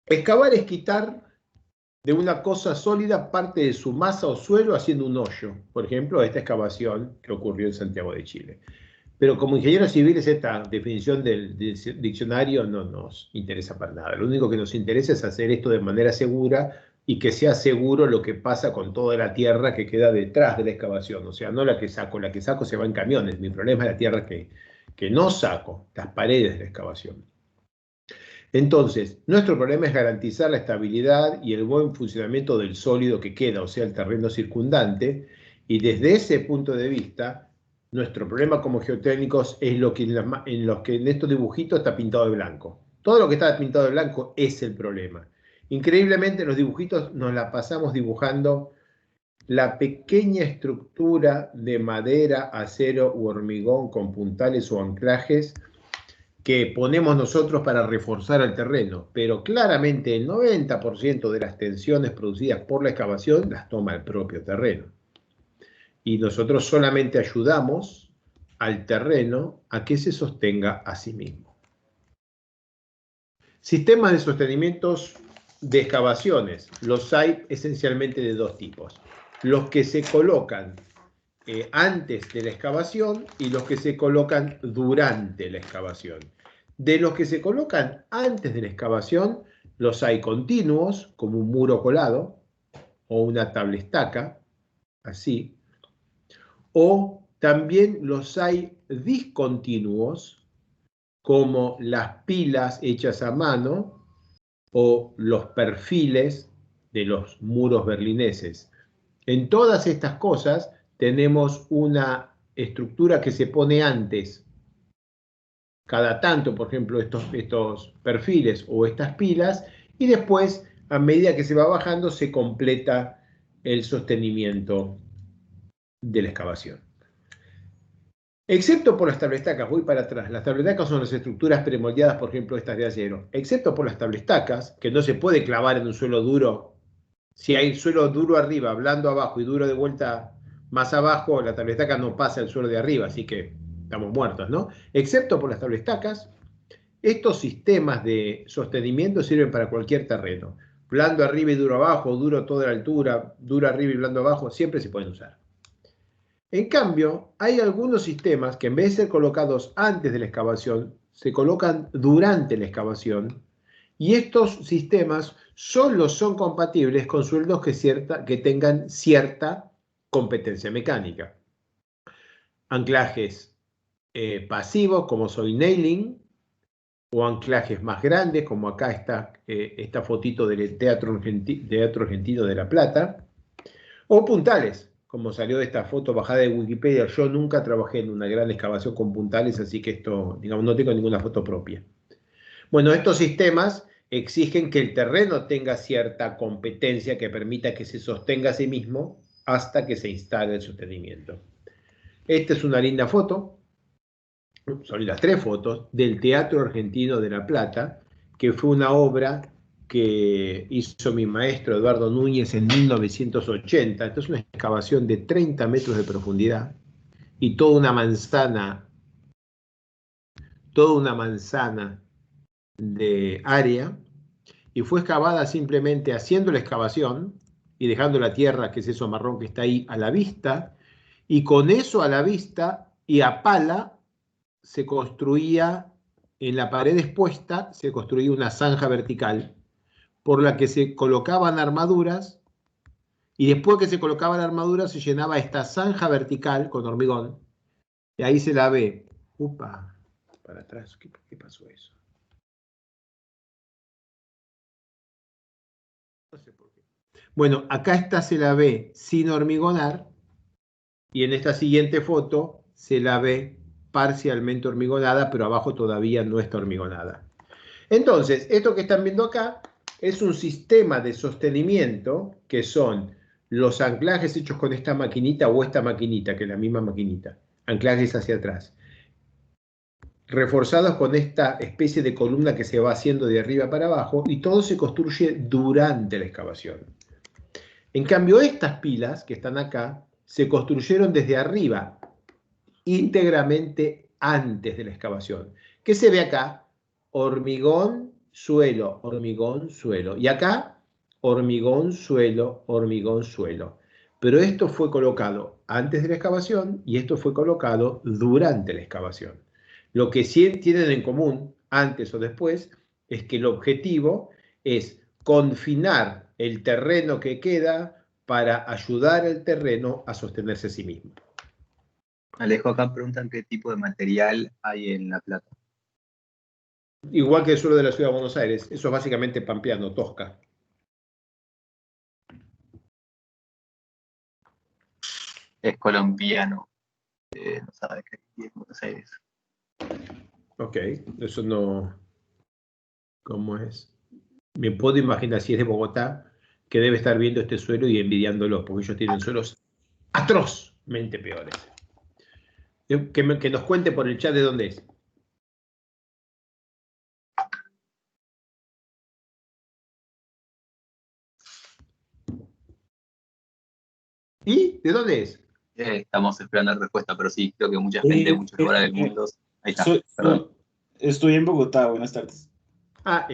Excavar es quitar de una cosa sólida parte de su masa o suelo haciendo un hoyo. Por ejemplo, esta excavación que ocurrió en Santiago de Chile. Pero como ingenieros civiles esta definición del diccionario no nos interesa para nada. Lo único que nos interesa es hacer esto de manera segura y que sea seguro lo que pasa con toda la tierra que queda detrás de la excavación. O sea, no la que saco se va en camiones. Mi problema es la tierra que no saco, las paredes de la excavación. Entonces, nuestro problema es garantizar la estabilidad y el buen funcionamiento del sólido que queda, o sea, el terreno circundante, y desde ese punto de vista, nuestro problema como geotécnicos es lo que en estos dibujitos está pintado de blanco. Todo lo que está pintado de blanco es el problema. Increíblemente, en los dibujitos nos la pasamos dibujando la pequeña estructura de madera, acero u hormigón con puntales o anclajes que ponemos nosotros para reforzar el terreno, pero claramente el 90% de las tensiones producidas por la excavación las toma el propio terreno. Y nosotros solamente ayudamos al terreno a que se sostenga a sí mismo. Sistemas de sostenimientos de excavaciones. Los hay esencialmente de dos tipos. Los que se colocan antes de la excavación y los que se colocan durante la excavación. De los que se colocan antes de la excavación, los hay continuos, como un muro colado, o una tablestaca, así, o también los hay discontinuos, como las pilas hechas a mano, o los perfiles de los muros berlineses. En todas estas cosas tenemos una estructura que se pone antes. Cada tanto, por ejemplo, estos perfiles o estas pilas, y después, a medida que se va bajando, se completa el sostenimiento de la excavación. Excepto por las tablestacas, voy para atrás. Las tablestacas son las estructuras premoldeadas, por ejemplo, estas de acero. Excepto por las tablestacas, que no se puede clavar en un suelo duro. Si hay suelo duro arriba, blando abajo y duro de vuelta más abajo, la tablestaca no pasa el suelo de arriba, así que estamos muertos, ¿no? Excepto por las tablestacas, estos sistemas de sostenimiento sirven para cualquier terreno. Blando arriba y duro abajo, duro toda la altura, duro arriba y blando abajo, siempre se pueden usar. En cambio, hay algunos sistemas que en vez de ser colocados antes de la excavación, se colocan durante la excavación, y estos sistemas solo son compatibles con suelos que tengan cierta competencia mecánica. Anclajes pasivos, como soy nailing, o anclajes más grandes, como acá está esta fotito del Teatro Argentino de La Plata, o puntales, como salió de esta foto bajada de Wikipedia. Yo nunca trabajé en una gran excavación con puntales, así que esto, digamos, no tengo ninguna foto propia. Bueno, estos sistemas exigen que el terreno tenga cierta competencia que permita que se sostenga a sí mismo hasta que se instale el sostenimiento. Esta es una linda foto, son las 3 fotos, del Teatro Argentino de La Plata, que fue una obra que hizo mi maestro Eduardo Núñez en 1980. Esto es una excavación de 30 metros de profundidad y toda una manzana de área, y fue excavada simplemente haciendo la excavación y dejando la tierra, que es eso marrón que está ahí, a la vista, y con eso a la vista y a pala se construía, en la pared expuesta, se construía una zanja vertical por la que se colocaban armaduras, y después que se colocaban armaduras se llenaba esta zanja vertical con hormigón, y ahí se la ve. Upa, para atrás, ¿qué pasó eso? No sé por qué. Bueno, acá esta se la ve sin hormigonar, y en esta siguiente foto se la ve parcialmente hormigonada, pero abajo todavía no está hormigonada. Entonces, esto que están viendo acá es un sistema de sostenimiento que son los anclajes hechos con esta maquinita o esta maquinita, que es la misma maquinita, anclajes hacia atrás, reforzados con esta especie de columna que se va haciendo de arriba para abajo, y todo se construye durante la excavación. En cambio, estas pilas que están acá se construyeron desde arriba, íntegramente antes de la excavación. ¿Qué se ve acá? Hormigón suelo, hormigón, suelo. Y acá, hormigón, suelo, hormigón, suelo. Pero esto fue colocado antes de la excavación y esto fue colocado durante la excavación. Lo que sí tienen en común, antes o después, es que el objetivo es confinar el terreno que queda para ayudar al terreno a sostenerse a sí mismo. Alejo, acá preguntan qué tipo de material hay en La Plata. Igual que el suelo de la ciudad de Buenos Aires, eso es básicamente pampeano, tosca. Es colombiano. No sabe qué es Buenos Aires. Ok, eso no... ¿Cómo es? Me puedo imaginar si es de Bogotá, que debe estar viendo este suelo y envidiándolo, porque ellos tienen suelos atrozmente peores. Que nos cuente por el chat de dónde es. ¿Y de dónde es? Estamos esperando la respuesta, pero sí, creo que mucha gente de muchos lugares del mundo. Ahí está, perdón. Estoy en Bogotá, buenas tardes. Ah,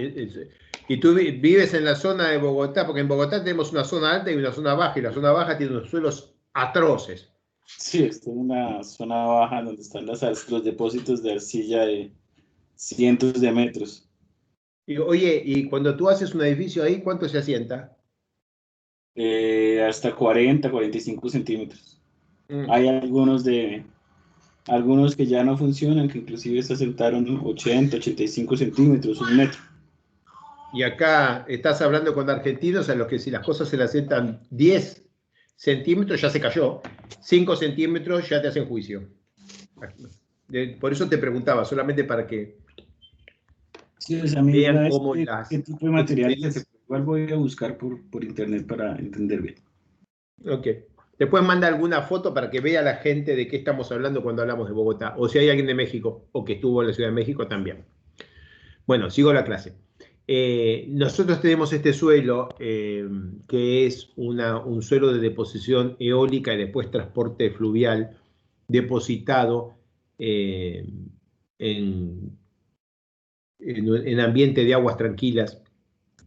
y tú vives en la zona de Bogotá, porque en Bogotá tenemos una zona alta y una zona baja, y la zona baja tiene unos suelos atroces. Sí, estoy en una zona baja donde están los depósitos de arcilla de cientos de metros. Y, oye, y cuando tú haces un edificio ahí, ¿cuánto se asienta? Hasta 40, 45 centímetros. Mm. Hay algunos que ya no funcionan, que inclusive se asentaron 80, 85 centímetros, 1 metro. Y acá estás hablando con argentinos a los que si las cosas se le asientan 10 centímetros ya se cayó, 5 centímetros ya te hacen juicio. Por eso te preguntaba, solamente para que Sí, esa mi vean duda es cómo qué tipo de materiales. es. Igual voy a buscar por internet para entender bien. Ok. Después manda alguna foto para que vea la gente de qué estamos hablando cuando hablamos de Bogotá. O si hay alguien de México o que estuvo en la Ciudad de México también. Bueno, sigo la clase. Nosotros tenemos este suelo que es un suelo de deposición eólica y después transporte fluvial depositado en ambiente de aguas tranquilas,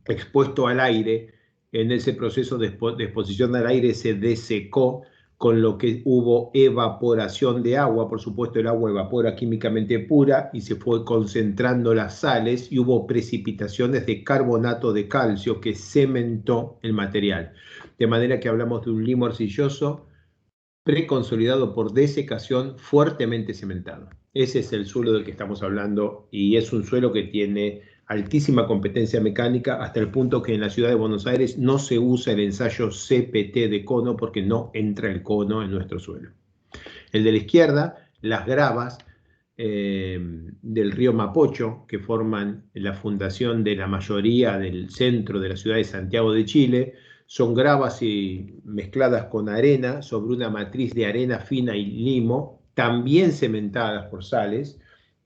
expuesto al aire. En ese proceso de exposición al aire se desecó, con lo que hubo evaporación de agua. Por supuesto, el agua evapora químicamente pura y se fue concentrando las sales y hubo precipitaciones de carbonato de calcio que cementó el material. De manera que hablamos de un limo arcilloso preconsolidado por desecación, fuertemente cementado. Ese es el suelo del que estamos hablando y es un suelo que tiene altísima competencia mecánica hasta el punto que en la ciudad de Buenos Aires no se usa el ensayo CPT de cono porque no entra el cono en nuestro suelo. El de la izquierda, las gravas del río Mapocho, que forman la fundación de la mayoría del centro de la ciudad de Santiago de Chile, son gravas mezcladas con arena sobre una matriz de arena fina y limo, también cementadas por sales,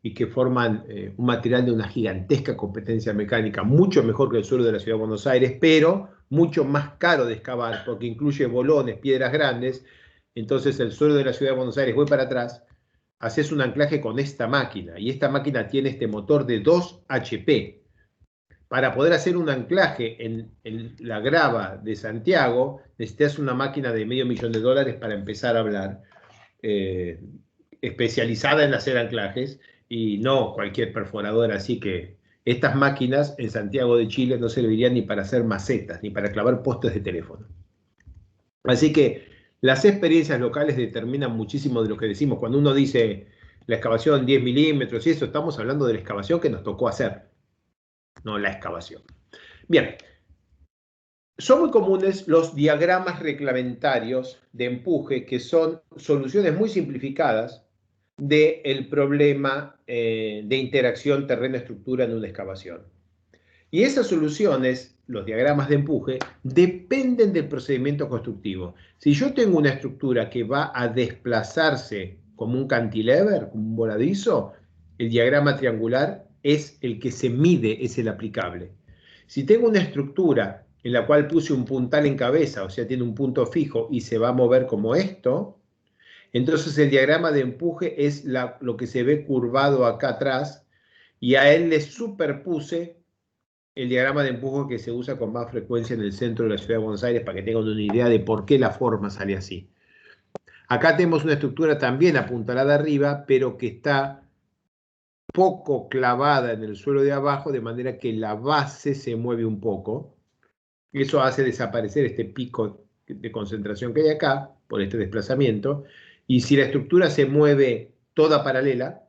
y que forman un material de una gigantesca competencia mecánica, mucho mejor que el suelo de la ciudad de Buenos Aires, pero mucho más caro de excavar, porque incluye bolones, piedras grandes. Entonces el suelo de la ciudad de Buenos Aires, voy para atrás, haces un anclaje con esta máquina, y esta máquina tiene este motor de 2 HP. Para poder hacer un anclaje en la grava de Santiago, necesitas una máquina de $500,000 para empezar a hablar, especializada en hacer anclajes, y no cualquier perforadora. Así que estas máquinas en Santiago de Chile no servirían ni para hacer macetas, ni para clavar postes de teléfono. Así que las experiencias locales determinan muchísimo de lo que decimos. Cuando uno dice la excavación 10 milímetros y eso, estamos hablando de la excavación que nos tocó hacer, no la excavación. Bien, son muy comunes los diagramas reglamentarios de empuje, que son soluciones muy simplificadas del problema de interacción terreno-estructura en una excavación. Y esas soluciones, los diagramas de empuje, dependen del procedimiento constructivo. Si yo tengo una estructura que va a desplazarse como un cantilever, como un voladizo, el diagrama triangular es el que se mide, es el aplicable. Si tengo una estructura en la cual puse un puntal en cabeza, o sea, tiene un punto fijo y se va a mover como esto, entonces el diagrama de empuje es lo que se ve curvado acá atrás, y a él le superpuse el diagrama de empuje que se usa con más frecuencia en el centro de la ciudad de Buenos Aires para que tengan una idea de por qué la forma sale así. Acá tenemos una estructura también apuntalada arriba, pero que está poco clavada en el suelo de abajo, de manera que la base se mueve un poco. Eso hace desaparecer este pico de concentración que hay acá, por este desplazamiento. Y si la estructura se mueve toda paralela,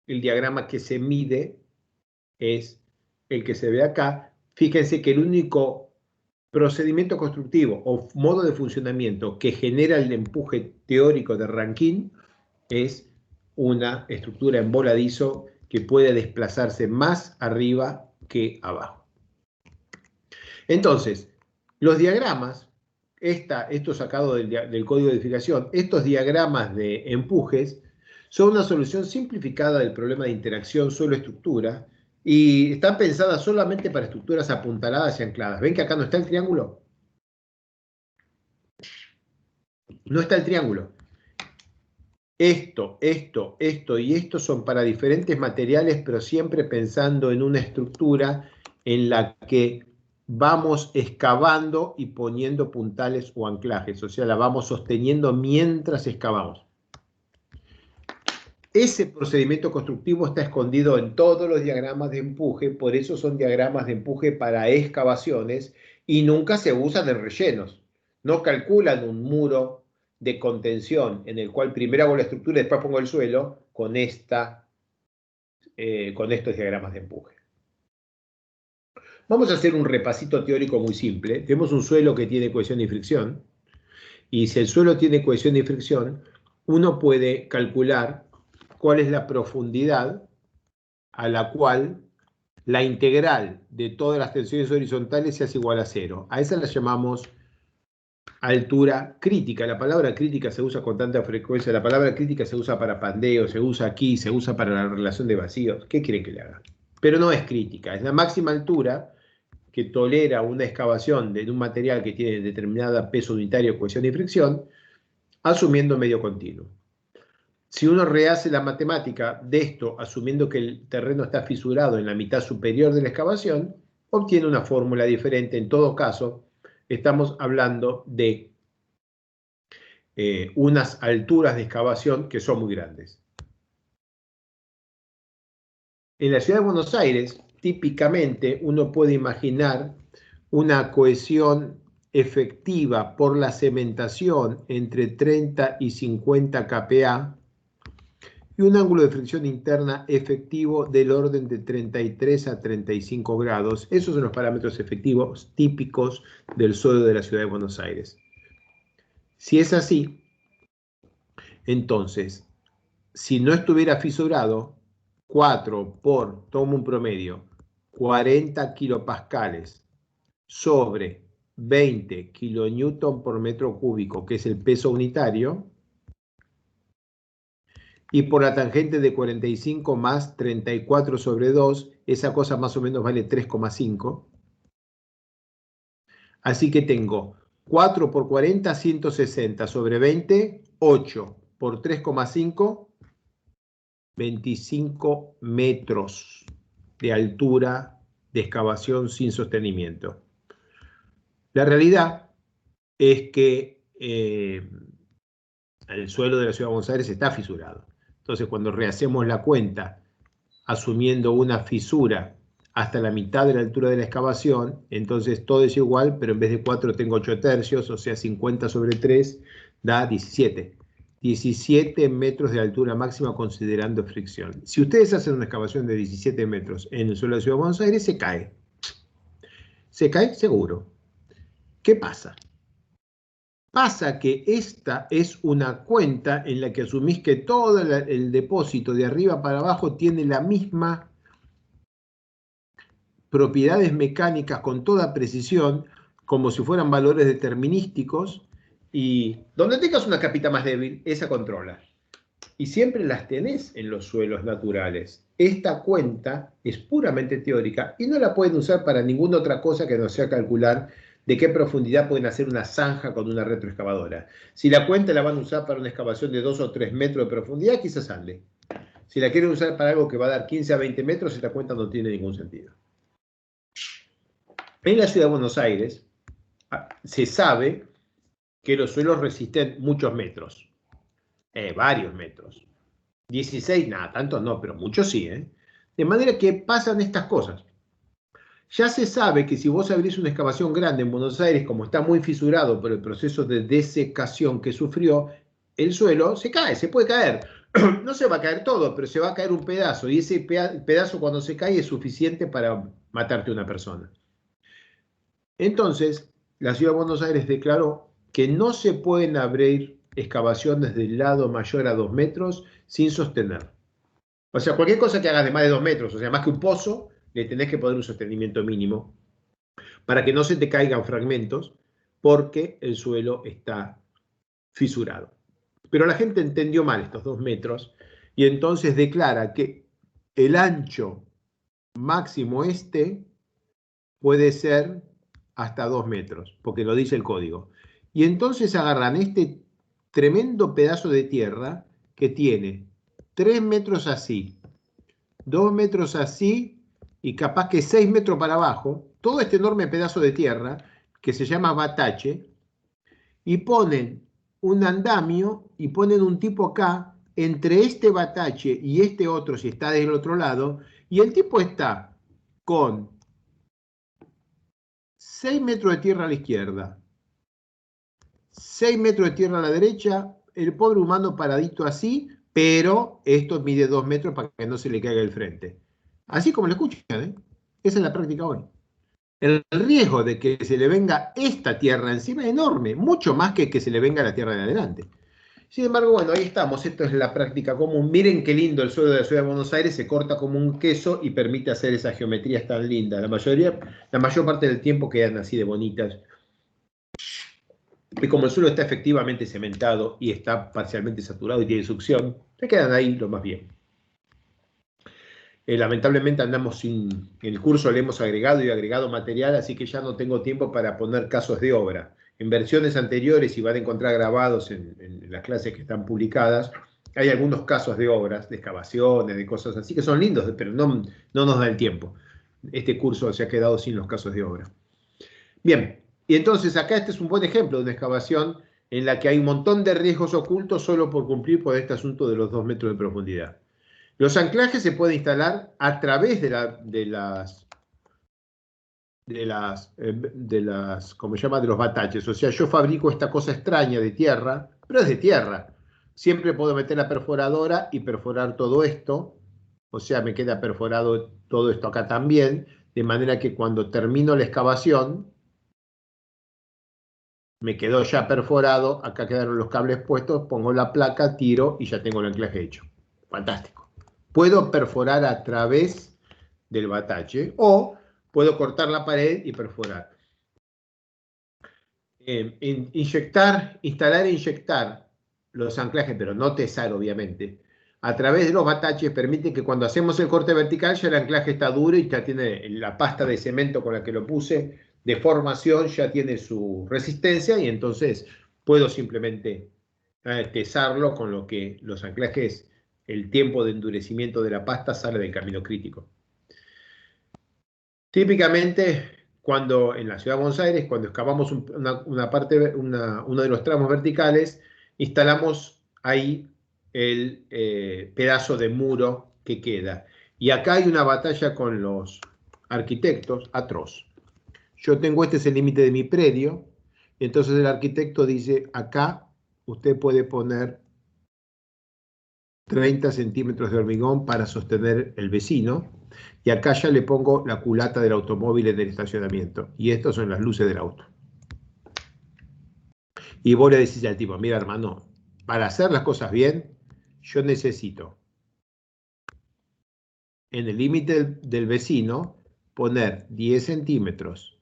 el diagrama que se mide es el que se ve acá. Fíjense que el único procedimiento constructivo o modo de funcionamiento que genera el empuje teórico de Rankine es una estructura en voladizo que puede desplazarse más arriba que abajo. Entonces, los diagramas, esto sacado del código de edificación, estos diagramas de empujes son una solución simplificada del problema de interacción suelo-estructura y están pensadas solamente para estructuras apuntaladas y ancladas. ¿Ven que acá no está el triángulo? No está el triángulo. Esto y esto son para diferentes materiales, pero siempre pensando en una estructura en la que vamos excavando y poniendo puntales o anclajes, o sea, la vamos sosteniendo mientras excavamos. Ese procedimiento constructivo está escondido en todos los diagramas de empuje, por eso son diagramas de empuje para excavaciones y nunca se usan en rellenos. No calculan un muro de contención en el cual primero hago la estructura y después pongo el suelo con estos diagramas de empuje. Vamos a hacer un repasito teórico muy simple. Tenemos un suelo que tiene cohesión y fricción, y si el suelo tiene cohesión y fricción, uno puede calcular cuál es la profundidad a la cual la integral de todas las tensiones horizontales se hace igual a 0. A esa la llamamos altura crítica. La palabra crítica se usa con tanta frecuencia. La palabra crítica se usa para pandeo, se usa aquí, se usa para la relación de vacíos. ¿Qué quieren que le haga? Pero no es crítica, es la máxima altura que tolera una excavación de un material que tiene determinada peso unitario, cohesión y fricción, asumiendo medio continuo. Si uno rehace la matemática de esto, asumiendo que el terreno está fisurado en la mitad superior de la excavación, obtiene una fórmula diferente. En todo caso, estamos hablando de unas alturas de excavación que son muy grandes. En la ciudad de Buenos Aires, típicamente uno puede imaginar una cohesión efectiva por la cementación entre 30 y 50 kPa y un ángulo de fricción interna efectivo del orden de 33 a 35 grados. Esos son los parámetros efectivos típicos del suelo de la ciudad de Buenos Aires. Si es así, entonces, si no estuviera fisurado, 4 por, tomo un promedio, 40 kilopascales sobre 20 kilonewton por metro cúbico, que es el peso unitario, y por la tangente de 45 más 34 sobre 2, esa cosa más o menos vale 3,5. Así que tengo 4 por 40, 160 sobre 20, 8 por 3,5, 25 metros de altura de excavación sin sostenimiento. La realidad es que el suelo de la ciudad de Buenos Aires está fisurado. Entonces, cuando rehacemos la cuenta, asumiendo una fisura hasta la mitad de la altura de la excavación, entonces todo es igual, pero en vez de 4 tengo 8 tercios, o sea, 50 sobre 3 da 17. 17 metros de altura máxima considerando fricción. Si ustedes hacen una excavación de 17 metros en el suelo de la ciudad de Buenos Aires, se cae. Se cae seguro. ¿Qué pasa? Pasa que esta es una cuenta en la que asumís que todo el depósito de arriba para abajo tiene la misma propiedades mecánicas con toda precisión, como si fueran valores determinísticos, y donde tengas una capita más débil, esa controla. Y siempre las tenés en los suelos naturales. Esta cuenta es puramente teórica y no la pueden usar para ninguna otra cosa que no sea calcular de qué profundidad pueden hacer una zanja con una retroexcavadora. Si la cuenta la van a usar para una excavación de 2 o 3 metros de profundidad, quizás ande. Si la quieren usar para algo que va a dar 15 a 20 metros, esta cuenta no tiene ningún sentido. En la ciudad de Buenos Aires se sabe que los suelos resisten muchos metros, varios metros. 16, nada, tantos no, pero muchos sí. De manera que pasan estas cosas. Ya se sabe que si vos abrís una excavación grande en Buenos Aires, como está muy fisurado por el proceso de desecación que sufrió, el suelo se cae, se puede caer. No se va a caer todo, pero se va a caer un pedazo, y ese pedazo cuando se cae es suficiente para matarte a una persona. Entonces, la Ciudad de Buenos Aires declaró que no se pueden abrir excavaciones del lado mayor a 2 metros sin sostener. O sea, cualquier cosa que hagas de más de 2 metros, o sea, más que un pozo, le tenés que poner un sostenimiento mínimo para que no se te caigan fragmentos, porque el suelo está fisurado. Pero la gente entendió mal estos 2 metros y entonces declara que el ancho máximo puede ser hasta 2 metros, porque lo dice el código. Y entonces agarran este tremendo pedazo de tierra que tiene 3 metros así, 2 metros así y capaz que 6 metros para abajo, todo este enorme pedazo de tierra que se llama batache, y ponen un andamio y ponen un tipo acá entre este batache y este otro si está del otro lado, y el tipo está con 6 metros de tierra a la izquierda, 6 metros de tierra a la derecha, el pobre humano paradito así, pero esto mide 2 metros para que no se le caiga el frente. Así como lo escuchan, esa es la práctica hoy. El riesgo de que se le venga esta tierra encima es enorme, mucho más que se le venga la tierra de adelante. Sin embargo, bueno, ahí estamos, esto es la práctica común. Miren qué lindo el suelo de la Ciudad de Buenos Aires, se corta como un queso y permite hacer esas geometrías tan lindas. La mayor parte del tiempo quedan así de bonitas. Y como el suelo está efectivamente cementado y está parcialmente saturado y tiene succión, se quedan ahí lo más bien. Lamentablemente andamos sin, en el curso le hemos agregado material, así que ya no tengo tiempo para poner casos de obra. En versiones anteriores, y van a encontrar grabados en las clases que están publicadas, hay algunos casos de obras, de excavaciones, de cosas así, que son lindos, pero no nos da el tiempo. Este curso se ha quedado sin los casos de obra. Bien, y entonces acá este es un buen ejemplo de una excavación en la que hay un montón de riesgos ocultos solo por cumplir por este asunto de los 2 metros de profundidad. Los anclajes se pueden instalar a través de los bataches. O sea, yo fabrico esta cosa extraña de tierra, pero es de tierra. Siempre puedo meter la perforadora y perforar todo esto. O sea, me queda perforado todo esto acá también, de manera que cuando termino la excavación, me quedó ya perforado, acá quedaron los cables puestos, pongo la placa, tiro y ya tengo el anclaje hecho. Fantástico. Puedo perforar a través del batache o puedo cortar la pared y perforar. Instalar e inyectar los anclajes, pero no tesar obviamente, a través de los bataches permite que cuando hacemos el corte vertical ya el anclaje está duro y ya tiene la pasta de cemento con la que lo puse de formación, ya tiene su resistencia y entonces puedo simplemente tesarlo, con lo que los anclajes, el tiempo de endurecimiento de la pasta sale del camino crítico. Típicamente, cuando en la Ciudad de Buenos Aires, cuando excavamos uno de los tramos verticales, instalamos ahí el pedazo de muro que queda. Y acá hay una batalla con los arquitectos atroz. Yo tengo, este es el límite de mi predio, entonces el arquitecto dice, acá usted puede poner 30 centímetros de hormigón para sostener el vecino, y acá ya le pongo la culata del automóvil en el estacionamiento, y estas son las luces del auto. Y vos le decís al tipo, mira hermano, para hacer las cosas bien, yo necesito en el límite del vecino poner 10 centímetros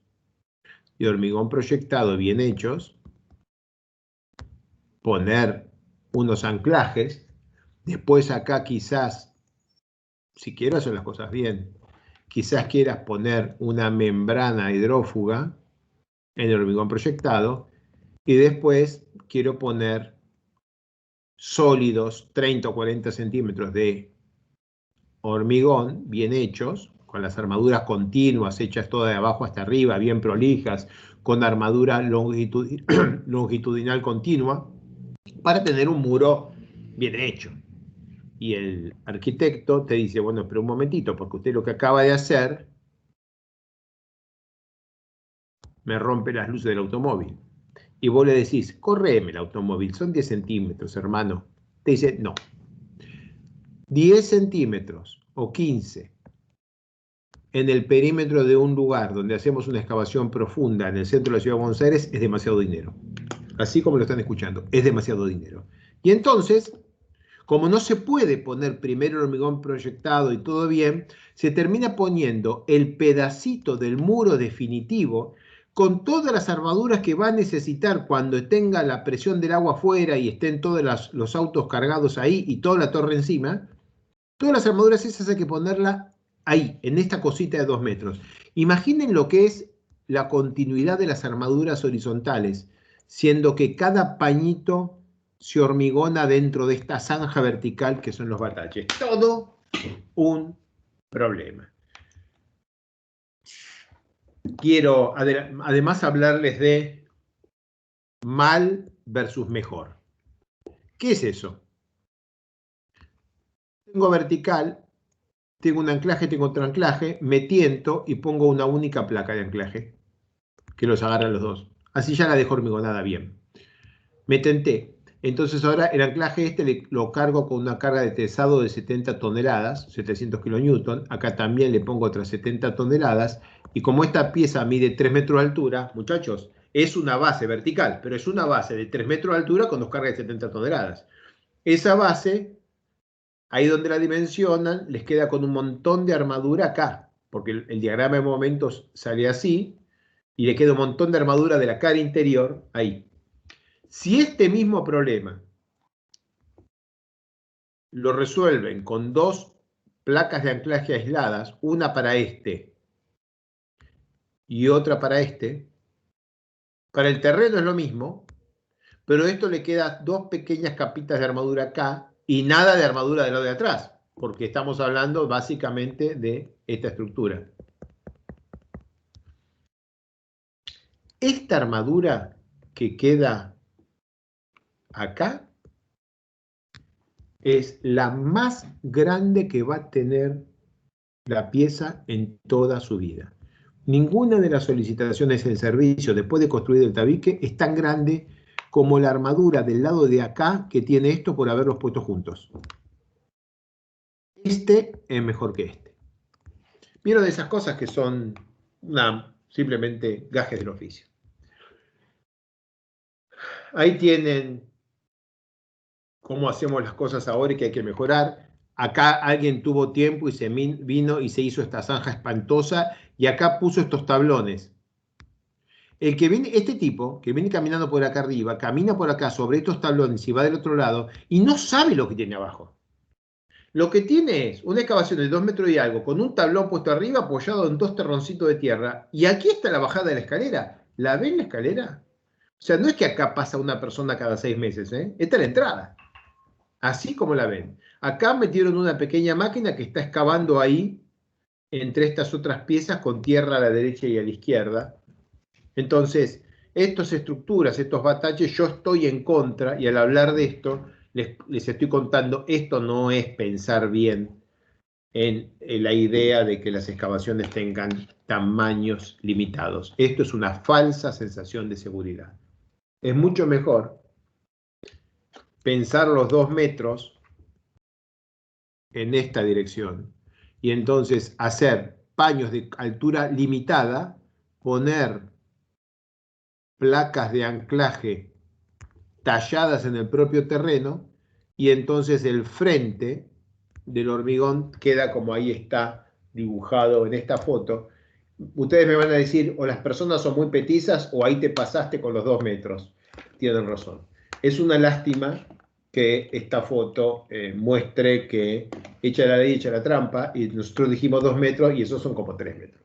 de hormigón proyectado bien hechos, poner unos anclajes, después acá quizás, si quiero hacer las cosas bien, quizás quieras poner una membrana hidrófuga en el hormigón proyectado, y después quiero poner sólidos 30 o 40 centímetros de hormigón bien hechos, con las armaduras continuas, hechas todas de abajo hasta arriba, bien prolijas, con armadura longitudinal continua, para tener un muro bien hecho. Y el arquitecto te dice, bueno, pero un momentito, porque usted lo que acaba de hacer me rompe las luces del automóvil. Y vos le decís, correme el automóvil, son 10 centímetros, hermano. Te dice, no. 10 centímetros o 15 en el perímetro de un lugar donde hacemos una excavación profunda en el centro de la ciudad de Buenos Aires es demasiado dinero. Así como lo están escuchando, es demasiado dinero. Y entonces, como no se puede poner primero el hormigón proyectado y todo bien, se termina poniendo el pedacito del muro definitivo con todas las armaduras que va a necesitar cuando tenga la presión del agua afuera y estén todos los autos cargados ahí y toda la torre encima. Todas las armaduras esas hay que ponerlas ahí, en esta cosita de 2 metros. Imaginen lo que es la continuidad de las armaduras horizontales, siendo que cada pañito se hormigona dentro de esta zanja vertical que son los bataches. Todo un problema. Quiero además hablarles de mal versus mejor. ¿Qué es eso? Tengo vertical, tengo un anclaje, tengo otro anclaje, me tiento y pongo una única placa de anclaje que los agarra los dos. Así ya la dejo hormigonada bien. Me tenté. Entonces ahora el anclaje lo cargo con una carga de tesado de 70 toneladas, 700 kilonewton. Acá también le pongo otras 70 toneladas. Y como esta pieza mide 3 metros de altura, muchachos, es una base vertical, pero es una base de 3 metros de altura con dos cargas de 70 toneladas. Esa base, ahí donde la dimensionan, les queda con un montón de armadura acá, porque el diagrama de momentos sale así, y le queda un montón de armadura de la cara interior ahí. Si este mismo problema lo resuelven con dos placas de anclaje aisladas, una para este y otra para este, para el terreno es lo mismo, pero esto le queda dos pequeñas capitas de armadura acá y nada de armadura del lado de atrás, porque estamos hablando básicamente de esta estructura. Esta armadura que queda acá es la más grande que va a tener la pieza en toda su vida. Ninguna de las solicitaciones en servicio después de construir el tabique es tan grande como la armadura del lado de acá que tiene esto por haberlos puesto juntos. Este es mejor que este. Vieron de esas cosas que son simplemente gajes del oficio. Ahí tienen cómo hacemos las cosas ahora y que hay que mejorar. Acá alguien tuvo tiempo y se vino y se hizo esta zanja espantosa y acá puso estos tablones. Este tipo que viene caminando por acá arriba, camina por acá sobre estos tablones y va del otro lado y no sabe lo que tiene abajo. Lo que tiene es una excavación de 2 metros y algo con un tablón puesto arriba apoyado en dos terroncitos de tierra y aquí está la bajada de la escalera. ¿La ven la escalera? O sea, no es que acá pasa una persona cada 6 meses, ¿eh? Esta es la entrada. Así como la ven. Acá metieron una pequeña máquina que está excavando ahí entre estas otras piezas con tierra a la derecha y a la izquierda. Entonces, estas estructuras, estos bataches, yo estoy en contra y al hablar de esto les estoy contando, esto no es pensar bien en la idea de que las excavaciones tengan tamaños limitados. Esto es una falsa sensación de seguridad. Es mucho mejor pensar los 2 metros en esta dirección y entonces hacer paños de altura limitada, poner placas de anclaje talladas en el propio terreno y entonces el frente del hormigón queda como ahí está dibujado en esta foto. Ustedes me van a decir, o las personas son muy petizas o ahí te pasaste con los 2 metros. Tienen razón. Es una lástima que esta foto muestre que echa la ley, echa la trampa, y nosotros dijimos 2 metros y esos son como 3 metros.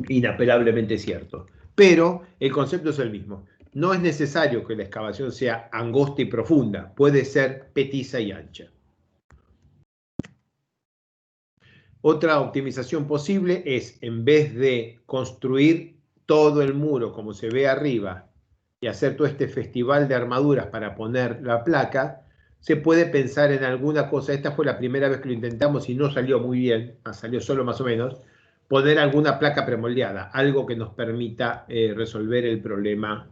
Inapelablemente cierto. Pero el concepto es el mismo. No es necesario que la excavación sea angosta y profunda, puede ser petiza y ancha. Otra optimización posible es, en vez de construir todo el muro como se ve arriba y hacer todo este festival de armaduras para poner la placa, se puede pensar en alguna cosa. Esta fue la primera vez que lo intentamos y no salió muy bien, salió solo más o menos, poner alguna placa premoldeada, algo que nos permita resolver el problema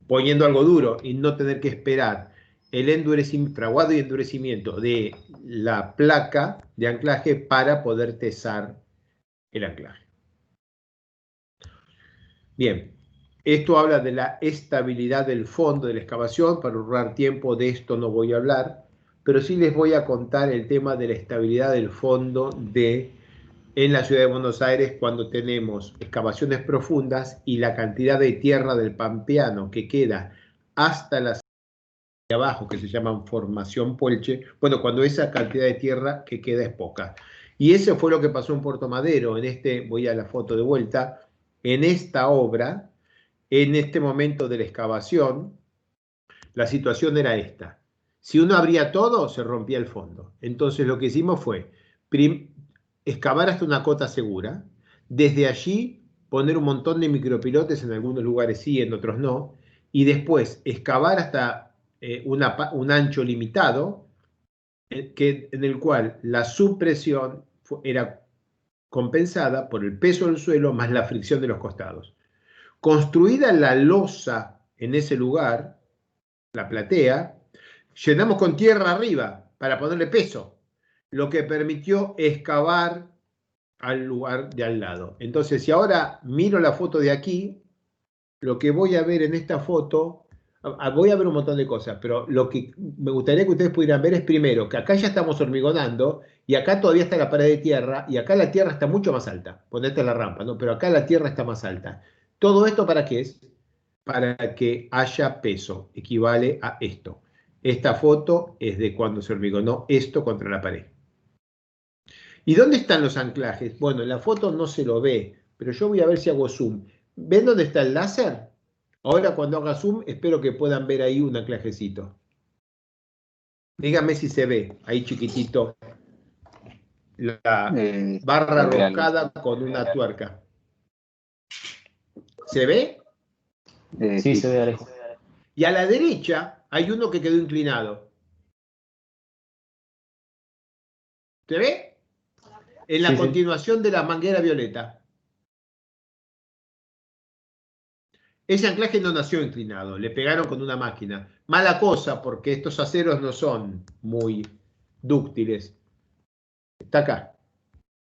poniendo algo duro y no tener que esperar el endurecimiento, fraguado y endurecimiento de la placa de anclaje para poder tesar el anclaje. Bien, esto habla de la estabilidad del fondo de la excavación. Para ahorrar tiempo de esto no voy a hablar, pero sí les voy a contar el tema de la estabilidad del fondo en la ciudad de Buenos Aires cuando tenemos excavaciones profundas y la cantidad de tierra del pampeano que queda hasta las de abajo, que se llaman formación Puelche, bueno, cuando esa cantidad de tierra que queda es poca. Y eso fue lo que pasó en Puerto Madero. Voy a la foto de vuelta, en esta obra, en este momento de la excavación, la situación era esta. Si uno abría todo, se rompía el fondo. Entonces lo que hicimos fue excavar hasta una cota segura, desde allí poner un montón de micropilotes, en algunos lugares sí, en otros no, y después excavar hasta un ancho limitado, en el cual la supresión era compensada por el peso del suelo más la fricción de los costados. Construida la losa en ese lugar, la platea, llenamos con tierra arriba para ponerle peso, lo que permitió excavar al lugar de al lado. Entonces, si ahora miro la foto de aquí, lo que voy a ver en esta foto, voy a ver un montón de cosas, pero lo que me gustaría que ustedes pudieran ver es primero que acá ya estamos hormigonando y acá todavía está la pared de tierra y acá la tierra está mucho más alta. Ponete la rampa, ¿no? Pero acá la tierra está más alta. ¿Todo esto para qué es? Para que haya peso, equivale a esto. Esta foto es de cuando se hormigonó esto contra la pared. ¿Y dónde están los anclajes? Bueno, en la foto no se lo ve, pero yo voy a ver si hago zoom. ¿Ven dónde está el láser? Ahora cuando haga zoom, espero que puedan ver ahí un anclajecito. Díganme si se ve, ahí chiquitito, la barra roscada con una tuerca. ¿Se ve? Sí, se ve, Alejo. Y a la derecha hay uno que quedó inclinado. ¿Se ve? En la continuación de la manguera violeta. Ese anclaje no nació inclinado, le pegaron con una máquina. Mala cosa, porque estos aceros no son muy dúctiles. Está acá.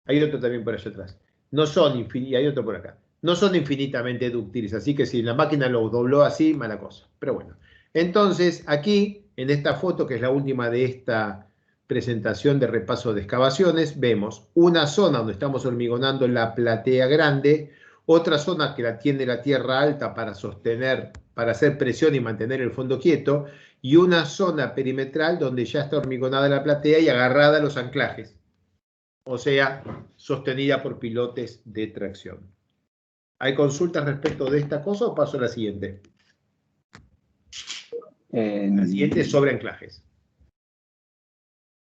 Hay otro también por allá atrás. No son infinitos, hay otro por acá. No son infinitamente dúctiles, así que si la máquina lo dobló así, mala cosa. Pero bueno. Entonces, aquí, en esta foto, que es la última de esta presentación de repaso de excavaciones, vemos una zona donde estamos hormigonando la platea grande, otra zona que la tiene la tierra alta para sostener, para hacer presión y mantener el fondo quieto, y una zona perimetral donde ya está hormigonada la platea y agarrada a los anclajes, o sea, sostenida por pilotes de tracción. ¿Hay consultas respecto de esta cosa o paso a la siguiente? La siguiente es sobre anclajes.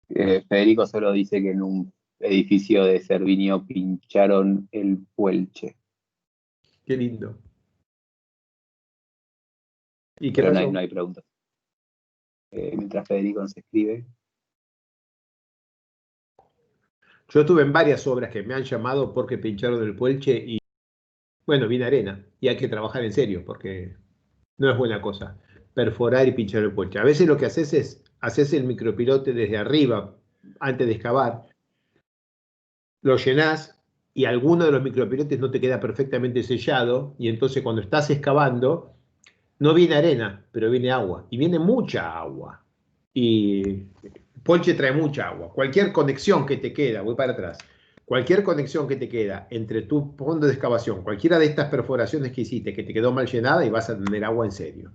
Federico solo dice que en un edificio de Cervinio pincharon el Puelche. Qué lindo. ¿Y qué Pero pasó? no hay preguntas. Mientras Federico nos escribe. Yo estuve en varias obras que me han llamado porque pincharon el Puelche y, bueno, viene arena. Y hay que trabajar en serio porque no es buena cosa perforar y pinchar el Puelche. A veces lo que haces es, haces el micropilote desde arriba antes de excavar, lo llenás y alguno de los micropilotes no te queda perfectamente sellado y entonces cuando estás excavando no viene arena, pero viene agua y viene mucha agua. Y Puelche trae mucha agua. Cualquier conexión que te queda, voy para atrás, cualquier conexión que te queda entre tu fondo de excavación, cualquiera de estas perforaciones que hiciste que te quedó mal llenada y vas a tener agua en serio.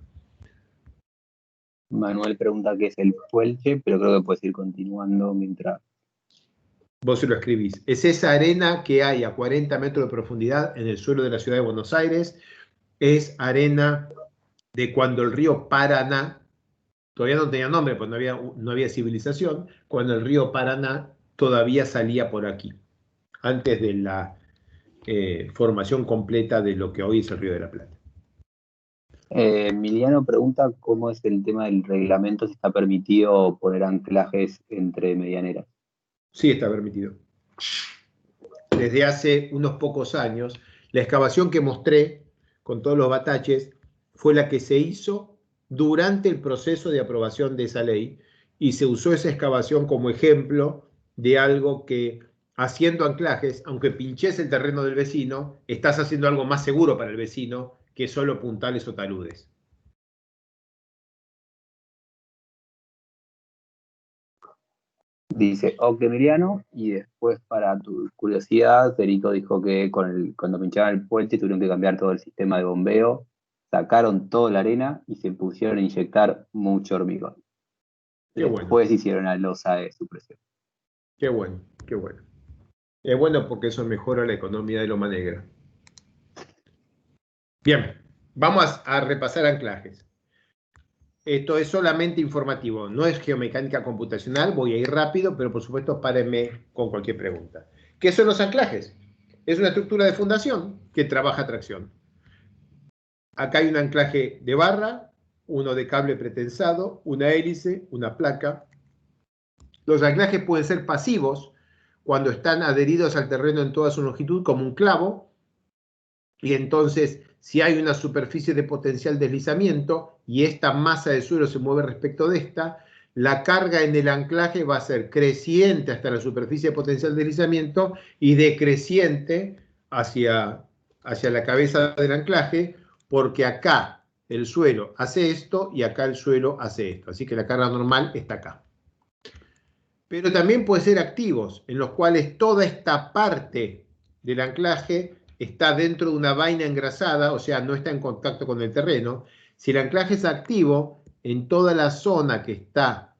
Manuel pregunta qué es el Puelche, pero creo que puedes ir continuando mientras... Vos se lo escribís. Es esa arena que hay a 40 metros de profundidad en el suelo de la ciudad de Buenos Aires. Es arena de cuando el río Paraná, todavía no tenía nombre, pues no había civilización, cuando el río Paraná todavía salía por aquí, antes de la formación completa de lo que hoy es el Río de la Plata. Emiliano pregunta cómo es el tema del reglamento, si está permitido poner anclajes entre medianeras. Sí, está permitido. Desde hace unos pocos años, la excavación que mostré con todos los bataches fue la que se hizo durante el proceso de aprobación de esa ley, y se usó esa excavación como ejemplo de algo que, haciendo anclajes, aunque pinches el terreno del vecino, estás haciendo algo más seguro para el vecino que solo puntales o taludes. Dice Ok Emiliano, y después, para tu curiosidad, Federico dijo que cuando pinchaban el puente tuvieron que cambiar todo el sistema de bombeo, sacaron toda la arena y se pusieron a inyectar mucho hormigón. Después bueno. hicieron la losa de supresión. Qué bueno, qué bueno. Es bueno porque eso mejora la economía de Loma Negra. Bien, vamos a repasar anclajes. Esto es solamente informativo, no es geomecánica computacional, voy a ir rápido, pero por supuesto párenme con cualquier pregunta. ¿Qué son los anclajes? Es una estructura de fundación que trabaja tracción. Acá hay un anclaje de barra, uno de cable pretensado, una hélice, una placa. Los anclajes pueden ser pasivos cuando están adheridos al terreno en toda su longitud, como un clavo, y entonces si hay una superficie de potencial deslizamiento y esta masa de suelo se mueve respecto de esta, la carga en el anclaje va a ser creciente hasta la superficie de potencial deslizamiento y decreciente hacia la cabeza del anclaje, porque acá el suelo hace esto y acá el suelo hace esto. Así que la carga normal está acá. Pero también puede ser activos, en los cuales toda esta parte del anclaje está dentro de una vaina engrasada, o sea, no está en contacto con el terreno. Si el anclaje es activo, en toda la zona que está,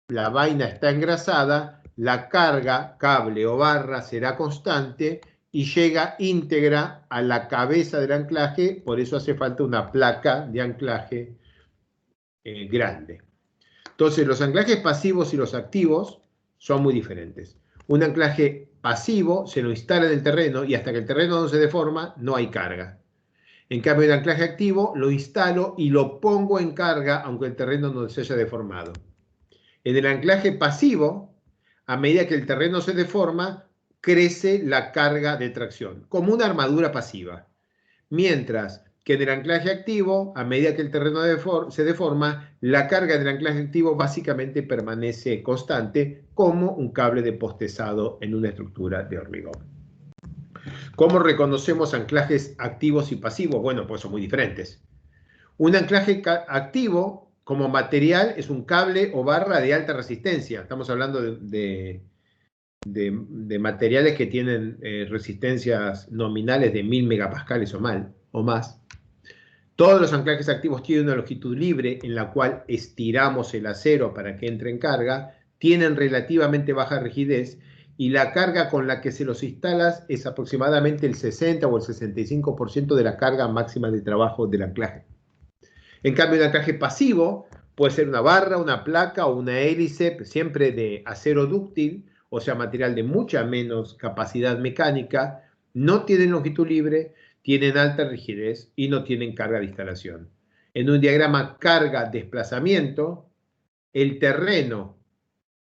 la vaina está engrasada, la carga, cable o barra, será constante y llega íntegra a la cabeza del anclaje, por eso hace falta una placa de anclaje grande. Entonces, los anclajes pasivos y los activos son muy diferentes. Un anclaje pasivo se lo instala en el terreno y hasta que el terreno no se deforma, no hay carga. En cambio, el anclaje activo lo instalo y lo pongo en carga aunque el terreno no se haya deformado. En el anclaje pasivo, a medida que el terreno se deforma, crece la carga de tracción, como una armadura pasiva. Mientras que en el anclaje activo, a medida que el terreno se deforma, la carga del anclaje activo básicamente permanece constante, como un cable de postezado en una estructura de hormigón. ¿Cómo reconocemos anclajes activos y pasivos? Bueno, pues son muy diferentes. Un anclaje activo como material es un cable o barra de alta resistencia. Estamos hablando de materiales que tienen resistencias nominales de 1000 megapascales o más. Todos los anclajes activos tienen una longitud libre en la cual estiramos el acero para que entre en carga, tienen relativamente baja rigidez y la carga con la que se los instalas es aproximadamente el 60 o el 65% de la carga máxima de trabajo del anclaje. En cambio, un anclaje pasivo puede ser una barra, una placa o una hélice, siempre de acero dúctil, o sea, material de mucha menos capacidad mecánica, no tienen longitud libre, tienen alta rigidez y no tienen carga de instalación. En un diagrama carga-desplazamiento, el terreno,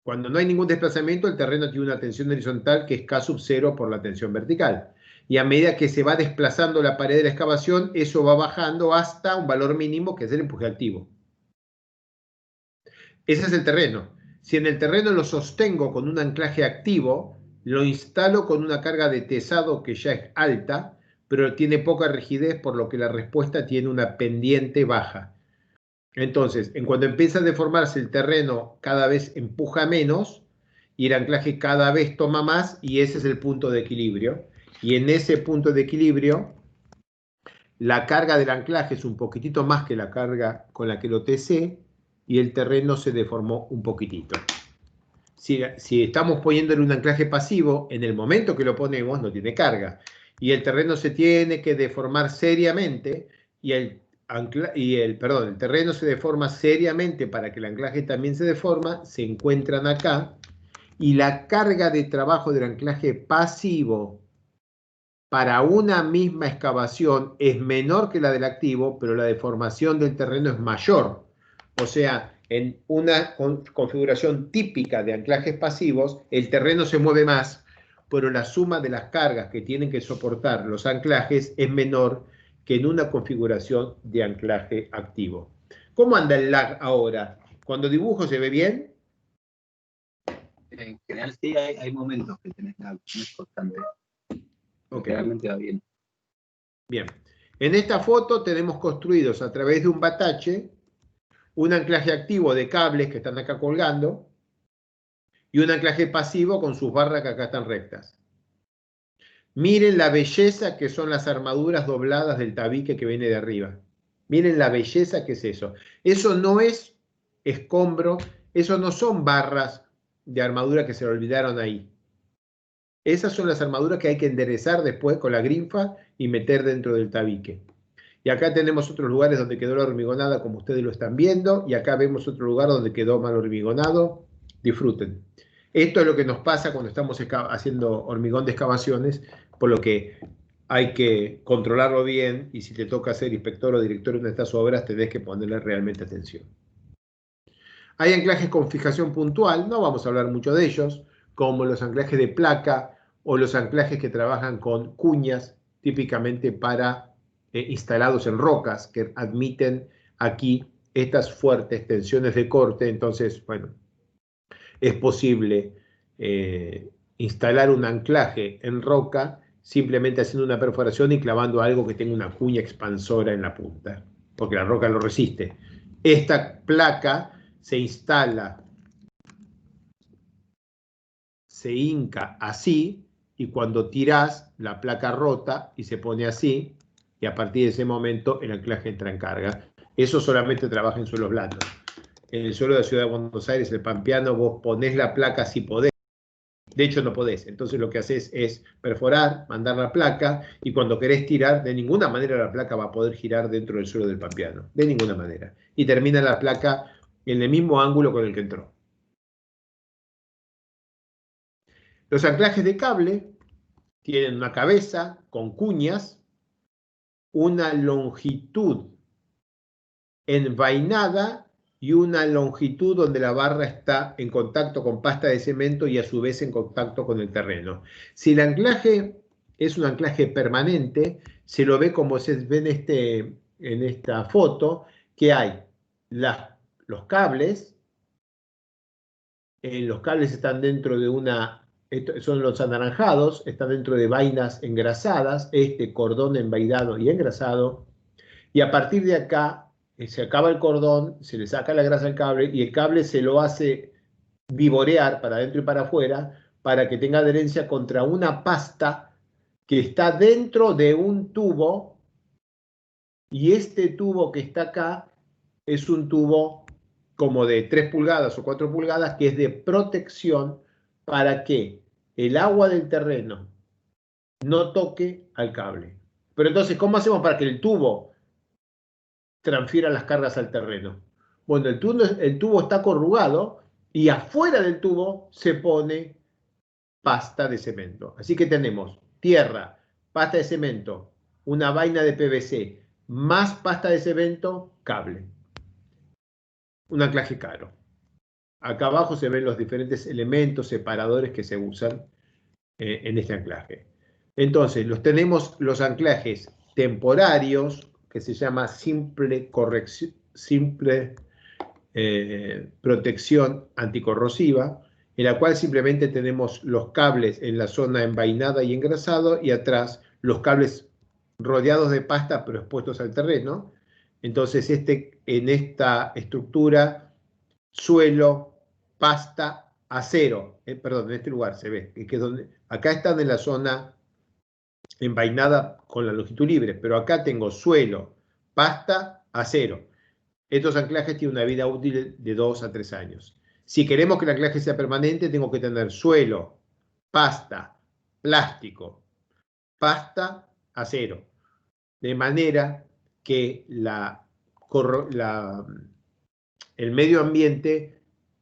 cuando no hay ningún desplazamiento, el terreno tiene una tensión horizontal que es K sub 0 por la tensión vertical. Y a medida que se va desplazando la pared de la excavación, eso va bajando hasta un valor mínimo que es el empuje activo. Ese es el terreno. Si en el terreno lo sostengo con un anclaje activo, lo instalo con una carga de tesado que ya es alta, pero tiene poca rigidez, por lo que la respuesta tiene una pendiente baja. Entonces, en cuanto empieza a deformarse el terreno, cada vez empuja menos y el anclaje cada vez toma más, y ese es el punto de equilibrio. Y en ese punto de equilibrio, la carga del anclaje es un poquitito más que la carga con la que lo tesé y el terreno se deformó un poquitito. Si estamos poniéndole un anclaje pasivo, en el momento que lo ponemos no tiene carga y el terreno se tiene que deformar seriamente y el terreno se deforma seriamente para que el anclaje también se deforma, se encuentran acá y la carga de trabajo del anclaje pasivo para una misma excavación es menor que la del activo, pero la deformación del terreno es mayor. O sea, en una configuración típica de anclajes pasivos, el terreno se mueve más, pero la suma de las cargas que tienen que soportar los anclajes es menor que en una configuración de anclaje activo. ¿Cómo anda el lag ahora? Cuando dibujo, ¿se ve bien? En general sí, hay momentos que tenés lag, no es constante. Ok. Realmente va bien. Bien. En esta foto tenemos construidos a través de un batache un anclaje activo de cables que están acá colgando y un anclaje pasivo con sus barras que acá están rectas. Miren la belleza que son las armaduras dobladas del tabique que viene de arriba. Miren la belleza que es eso. Eso no es escombro, eso no son barras de armadura que se le olvidaron ahí. Esas son las armaduras que hay que enderezar después con la grinfa y meter dentro del tabique. Y acá tenemos otros lugares donde quedó la hormigonada, como ustedes lo están viendo, y acá vemos otro lugar donde quedó mal hormigonado. Disfruten. Esto es lo que nos pasa cuando estamos haciendo hormigón de excavaciones, por lo que hay que controlarlo bien, y si te toca ser inspector o director de una de estas obras, tenés que ponerle realmente atención. Hay anclajes con fijación puntual, no vamos a hablar mucho de ellos, como los anclajes de placa o los anclajes que trabajan con cuñas, típicamente para instalados en rocas, que admiten aquí estas fuertes tensiones de corte. Entonces, bueno, es posible instalar un anclaje en roca simplemente haciendo una perforación y clavando algo que tenga una cuña expansora en la punta, porque la roca lo resiste. Esta placa se instala, se hinca así, y cuando tirás, la placa rota y se pone así, y a partir de ese momento el anclaje entra en carga. Eso solamente trabaja en suelos blandos. En el suelo de la ciudad de Buenos Aires, el pampeano, vos ponés la placa si podés. De hecho, no podés. Entonces lo que haces es perforar, mandar la placa, y cuando querés tirar, de ninguna manera la placa va a poder girar dentro del suelo del pampeano. De ninguna manera. Y termina la placa en el mismo ángulo con el que entró. Los anclajes de cable tienen una cabeza con cuñas, una longitud envainada y una longitud donde la barra está en contacto con pasta de cemento y a su vez en contacto con el terreno. Si el anclaje es un anclaje permanente, se lo ve como se ve en esta foto, que hay los cables. Los cables están dentro de son los anaranjados, están dentro de vainas engrasadas, este cordón envainado y engrasado, y a partir de acá se acaba el cordón, se le saca la grasa al cable y el cable se lo hace vivorear para adentro y para afuera para que tenga adherencia contra una pasta que está dentro de un tubo, y este tubo que está acá es un tubo como de 3 pulgadas o 4 pulgadas que es de protección para que el agua del terreno no toque al cable. Pero entonces, ¿cómo hacemos para que el tubo transfiera las cargas al terreno? Bueno, el tubo está corrugado y afuera del tubo se pone pasta de cemento. Así que tenemos tierra, pasta de cemento, una vaina de PVC, más pasta de cemento, cable. Un anclaje caro. Acá abajo se ven los diferentes elementos separadores que se usan en este anclaje. Entonces, tenemos los anclajes temporarios, que se llama simple protección anticorrosiva, en la cual simplemente tenemos los cables en la zona envainada y engrasado, y atrás los cables rodeados de pasta pero expuestos al terreno. Entonces, en esta estructura, suelo, pasta, acero, perdón, en este lugar se ve, que es donde, acá están en la zona envainada con la longitud libre, pero acá tengo suelo, pasta, acero. Estos anclajes tienen una vida útil de 2 a 3 años. Si queremos que el anclaje sea permanente, tengo que tener suelo, pasta, plástico, pasta, acero. De manera que el medio ambiente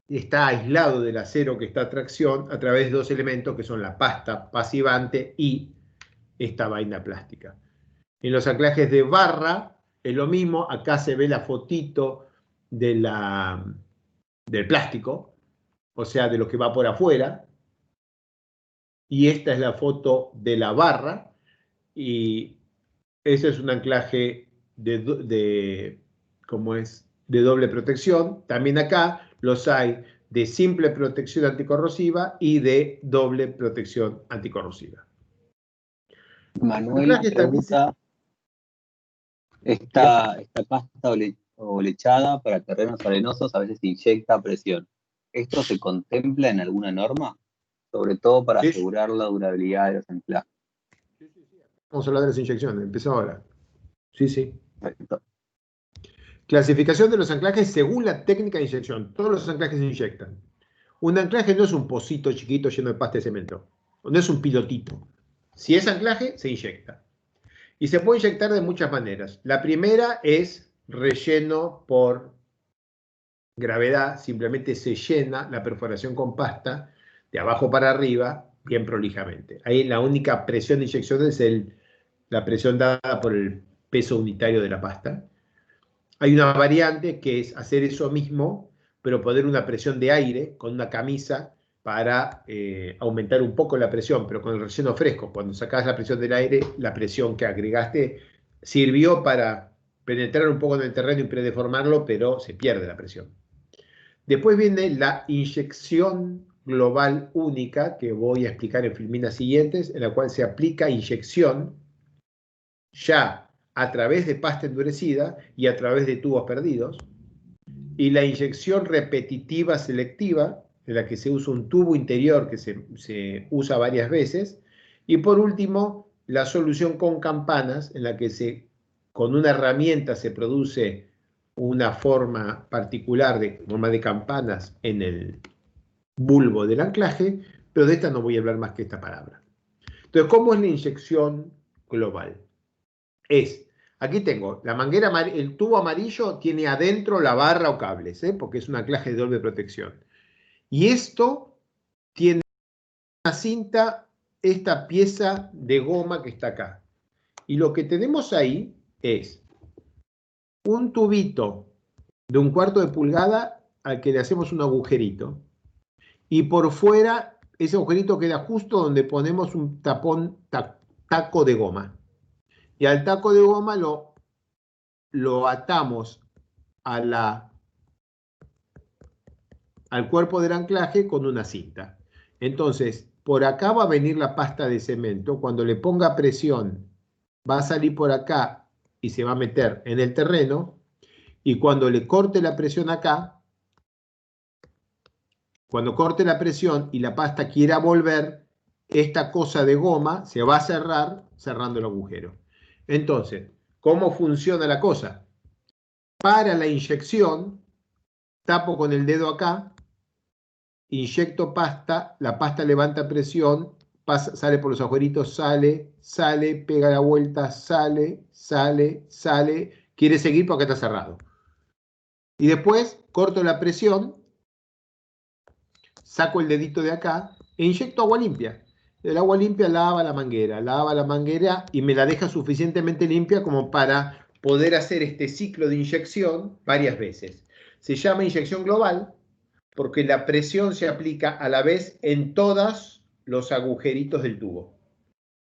está aislado del acero que está a tracción a través de dos elementos que son la pasta pasivante y esta vaina plástica. En los anclajes de barra es lo mismo, acá se ve la fotito de del plástico, o sea, de lo que va por afuera, y esta es la foto de la barra, y ese es un anclaje ¿cómo es? De doble protección. También acá los hay de simple protección anticorrosiva y de doble protección anticorrosiva. Manuel pregunta, esta pasta o lechada para terrenos arenosos a veces inyecta presión. ¿Esto se contempla en alguna norma? Sobre todo para asegurar la durabilidad de los anclajes. Vamos a hablar de las inyecciones, empezó ahora. Sí. Perfecto. Clasificación de los anclajes según la técnica de inyección. Todos los anclajes se inyectan. Un anclaje no es un pocito chiquito lleno de pasta de cemento. No es un pilotito. Si es anclaje, se inyecta. Y se puede inyectar de muchas maneras. La primera es relleno por gravedad. Simplemente se llena la perforación con pasta de abajo para arriba, bien prolijamente. Ahí la única presión de inyección es la presión dada por el peso unitario de la pasta. Hay una variante que es hacer eso mismo, pero poner una presión de aire con una camisa para aumentar un poco la presión, pero con el relleno fresco. Cuando sacás la presión del aire, la presión que agregaste sirvió para penetrar un poco en el terreno y predeformarlo, pero se pierde la presión. Después viene la inyección global única, que voy a explicar en filminas siguientes, en la cual se aplica inyección ya a través de pasta endurecida y a través de tubos perdidos, y la inyección repetitiva selectiva, en la que se usa un tubo interior que se usa varias veces, y por último, la solución con campanas, en la que con una herramienta se produce una forma particular de forma de campanas en el bulbo del anclaje, pero de esta no voy a hablar más que esta palabra. Entonces, ¿cómo es la inyección global? Aquí tengo la manguera, el tubo amarillo tiene adentro la barra o cables, porque es un anclaje de doble protección. Y esto tiene una cinta, esta pieza de goma que está acá. Y lo que tenemos ahí es un tubito de 1/4 de pulgada al que le hacemos un agujerito. Y por fuera, ese agujerito queda justo donde ponemos un taco de goma. Y al taco de goma lo atamos al cuerpo del anclaje con una cinta. Entonces, por acá va a venir la pasta de cemento. Cuando le ponga presión, va a salir por acá y se va a meter en el terreno. Y cuando le corte la presión acá, cuando corte la presión y la pasta quiera volver, esta cosa de goma se va a cerrar cerrando el agujero. Entonces, ¿cómo funciona la cosa? Para la inyección, tapo con el dedo acá, inyecto pasta, la pasta levanta presión, sale por los agujeritos, sale, pega la vuelta, sale, quiere seguir porque está cerrado. Y después corto la presión, saco el dedito de acá e inyecto agua limpia. El agua limpia lava la manguera y me la deja suficientemente limpia como para poder hacer este ciclo de inyección varias veces. Se llama inyección global porque la presión se aplica a la vez en todos los agujeritos del tubo.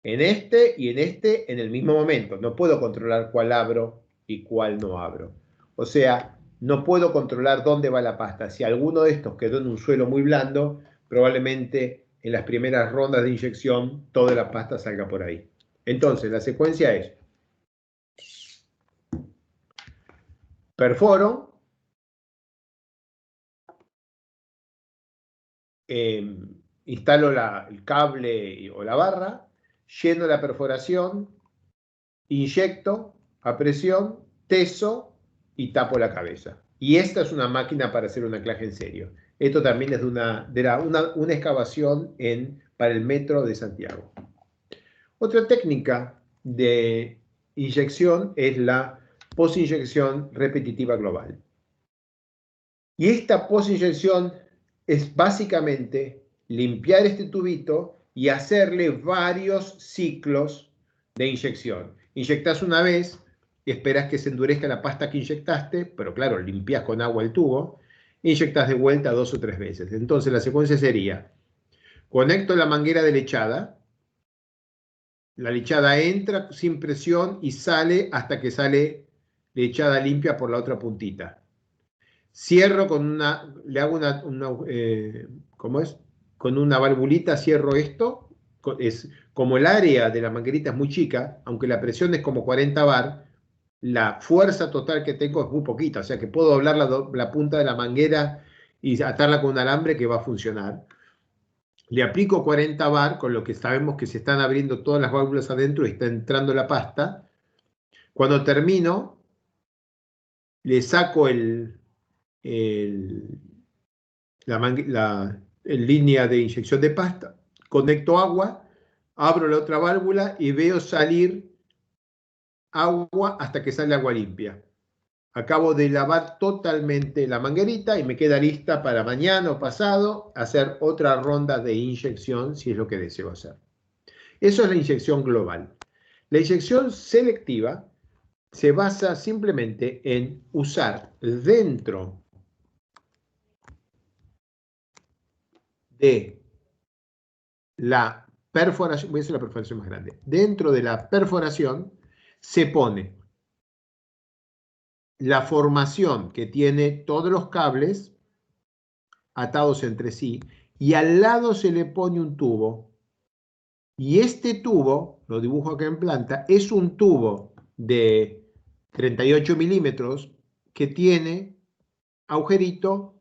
En este y en este en el mismo momento. No puedo controlar cuál abro y cuál no abro. O sea, no puedo controlar dónde va la pasta. Si alguno de estos quedó en un suelo muy blando, probablemente en las primeras rondas de inyección toda la pasta salga por ahí. Entonces, la secuencia es: perforo, instalo el cable o la barra, lleno la perforación, inyecto a presión, teso y tapo la cabeza. Y esta es una máquina para hacer un anclaje en serio. Esto también es de una excavación para el metro de Santiago. Otra técnica de inyección es la posinyección repetitiva global. Y esta posinyección es básicamente limpiar este tubito y hacerle varios ciclos de inyección. Inyectas una vez, esperas que se endurezca la pasta que inyectaste, pero claro, limpias con agua el tubo, inyectas de vuelta 2 o 3 veces. Entonces la secuencia sería, conecto la manguera de lechada, la lechada entra sin presión y sale hasta que sale lechada limpia por la otra puntita. Cierro con una, le hago ¿cómo es? Con una valvulita cierro esto, es, como el área de la manguerita es muy chica, aunque la presión es como 40 bar, la fuerza total que tengo es muy poquita, o sea que puedo doblar la punta de la manguera y atarla con un alambre que va a funcionar. Le aplico 40 bar, con lo que sabemos que se están abriendo todas las válvulas adentro y está entrando la pasta. Cuando termino, le saco la línea de inyección de pasta, conecto agua, abro la otra válvula y veo salir agua hasta que sale agua limpia. Acabo de lavar totalmente la manguerita y me queda lista para mañana o pasado hacer otra ronda de inyección si es lo que deseo hacer. Eso es la inyección global. La inyección selectiva se basa simplemente en usar dentro de la perforación, voy a hacer la perforación más grande, dentro de la perforación se pone la formación que tiene todos los cables atados entre sí y al lado se le pone un tubo y este tubo, lo dibujo acá en planta, es un tubo de 38 milímetros que tiene agujerito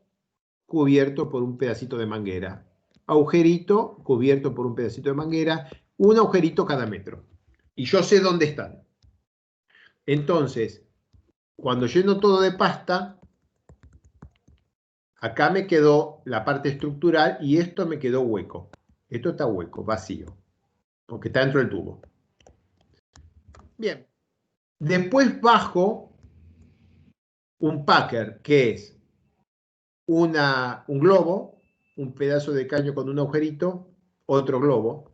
cubierto por un pedacito de manguera. Agujerito cubierto por un pedacito de manguera, un agujerito cada metro. Y yo sé dónde están. Entonces, cuando lleno todo de pasta, acá me quedó la parte estructural y esto me quedó hueco. Esto está hueco, vacío, porque está dentro del tubo. Bien. Después bajo un packer, que es un globo, un pedazo de caño con un agujerito, otro globo,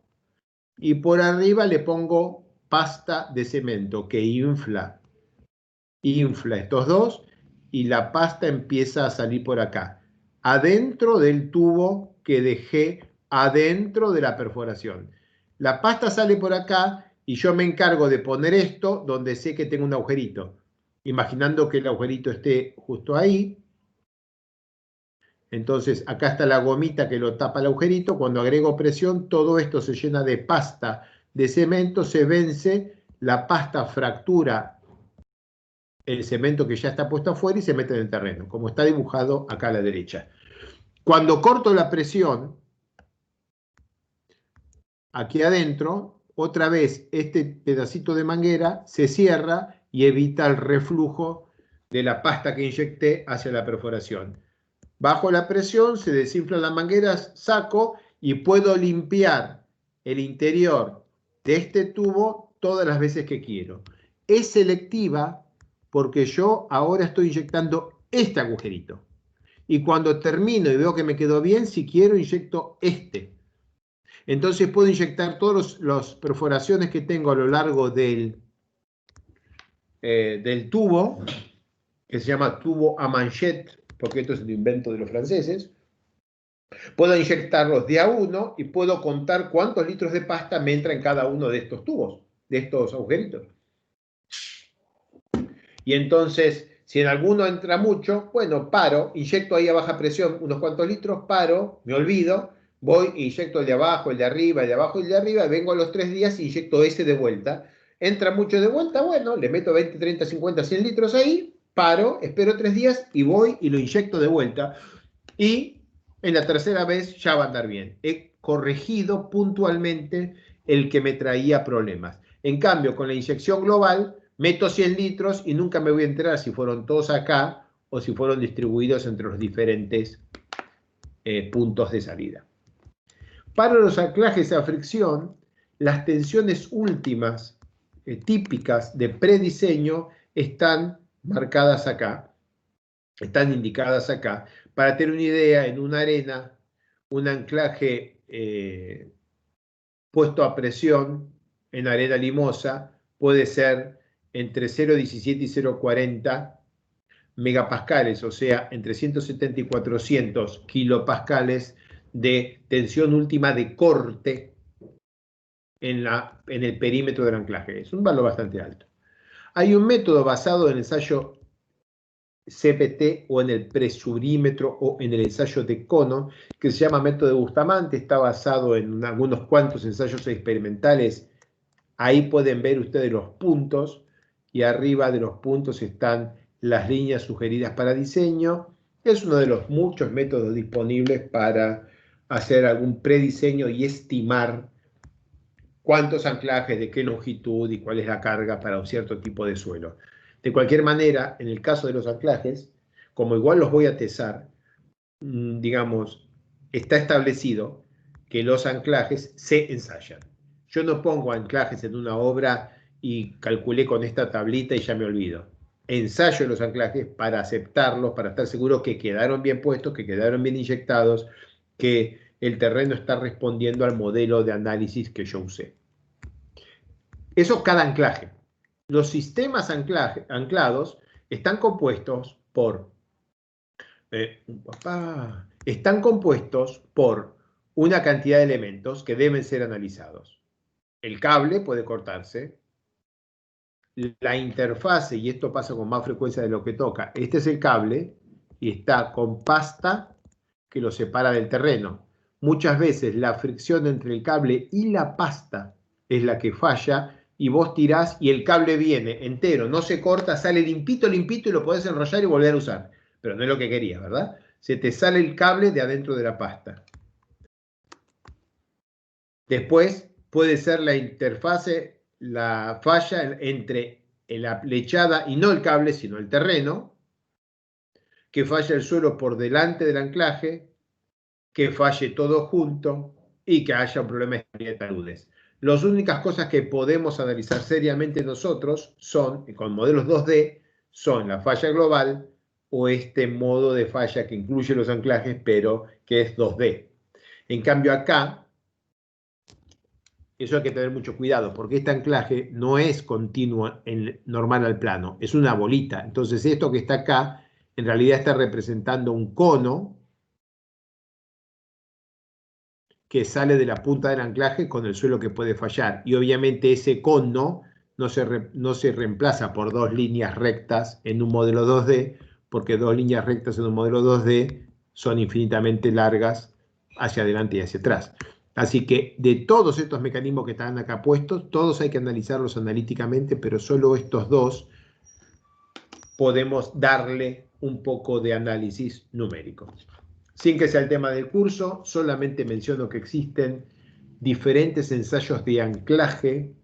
y por arriba le pongo pasta de cemento que infla estos dos y la pasta empieza a salir por acá, adentro del tubo que dejé adentro de la perforación. La pasta sale por acá y yo me encargo de poner esto donde sé que tengo un agujerito, imaginando que el agujerito esté justo ahí. Entonces acá está la gomita que lo tapa el agujerito. Cuando agrego presión, todo esto se llena de pasta de cemento, se vence, la pasta fractura el cemento que ya está puesto afuera y se mete en el terreno, como está dibujado acá a la derecha. Cuando corto la presión, aquí adentro, otra vez este pedacito de manguera se cierra y evita el reflujo de la pasta que inyecté hacia la perforación. Bajo la presión, se desinflan las mangueras, saco y puedo limpiar el interior de este tubo todas las veces que quiero. Es selectiva porque yo ahora estoy inyectando este agujerito. Y cuando termino y veo que me quedó bien, si quiero, inyecto este. Entonces puedo inyectar todas las perforaciones que tengo a lo largo del tubo, que se llama tubo a manchette, porque esto es el invento de los franceses. Puedo inyectarlos de a uno y puedo contar cuántos litros de pasta me entra en cada uno de estos tubos, de estos agujeritos. Y entonces, si en alguno entra mucho, bueno, paro, inyecto ahí a baja presión unos cuantos litros, paro, me olvido, voy e inyecto el de abajo, el de arriba, el de abajo y el de arriba, vengo a los 3 días y inyecto ese de vuelta. Entra mucho de vuelta, bueno, le meto 20, 30, 50, 100 litros ahí, paro, espero 3 días y voy y lo inyecto de vuelta. Y en la tercera vez ya va a andar bien. He corregido puntualmente el que me traía problemas. En cambio, con la inyección global, meto 100 litros y nunca me voy a enterar si fueron todos acá o si fueron distribuidos entre los diferentes puntos de salida. Para los anclajes a fricción, las tensiones últimas típicas de prediseño están marcadas acá. están indicadas acá. Para tener una idea, en una arena, un anclaje puesto a presión en arena limosa puede ser entre 0,17 y 0,40 megapascales, o sea, entre 170 y 400 kilopascales de tensión última de corte en el perímetro del anclaje. Es un valor bastante alto. Hay un método basado en el ensayo CPT o en el presurímetro o en el ensayo de cono que se llama método de Bustamante. Está basado en algunos cuantos ensayos experimentales. Ahí pueden ver ustedes los puntos y arriba de los puntos están las líneas sugeridas para diseño. Es uno de los muchos métodos disponibles para hacer algún prediseño y estimar cuántos anclajes, de qué longitud y cuál es la carga para un cierto tipo de suelo. De cualquier manera, en el caso de los anclajes, como igual los voy a tesar, digamos, está establecido que los anclajes se ensayan. Yo no pongo anclajes en una obra y calculé con esta tablita y ya me olvido. Ensayo los anclajes para aceptarlos, para estar seguro que quedaron bien puestos, que quedaron bien inyectados, que el terreno está respondiendo al modelo de análisis que yo usé. Eso cada anclaje. Los sistemas anclados están compuestos por una cantidad de elementos que deben ser analizados. El cable puede cortarse, la interfase, y esto pasa con más frecuencia de lo que toca, este es el cable y está con pasta que lo separa del terreno. Muchas veces la fricción entre el cable y la pasta es la que falla y vos tirás y el cable viene entero, no se corta, sale limpito, limpito y lo podés enrollar y volver a usar. Pero no es lo que querías, ¿verdad? Se te sale el cable de adentro de la pasta. Después puede ser la interfase, la falla entre la lechada y no el cable, sino el terreno, que falla el suelo por delante del anclaje, que falle todo junto y que haya un problema de taludes. Las únicas cosas que podemos analizar seriamente nosotros son, con modelos 2D, son la falla global o este modo de falla que incluye los anclajes, pero que es 2D. En cambio acá, eso hay que tener mucho cuidado, porque este anclaje no es continuo normal al plano, es una bolita. Entonces esto que está acá, en realidad está representando un cono que sale de la punta del anclaje con el suelo que puede fallar. Y obviamente ese cono no se reemplaza por dos líneas rectas en un modelo 2D, porque dos líneas rectas en un modelo 2D son infinitamente largas hacia adelante y hacia atrás. Así que de todos estos mecanismos que están acá puestos, todos hay que analizarlos analíticamente, pero solo estos dos podemos darle un poco de análisis numérico. Sin que sea el tema del curso, solamente menciono que existen diferentes ensayos de anclaje,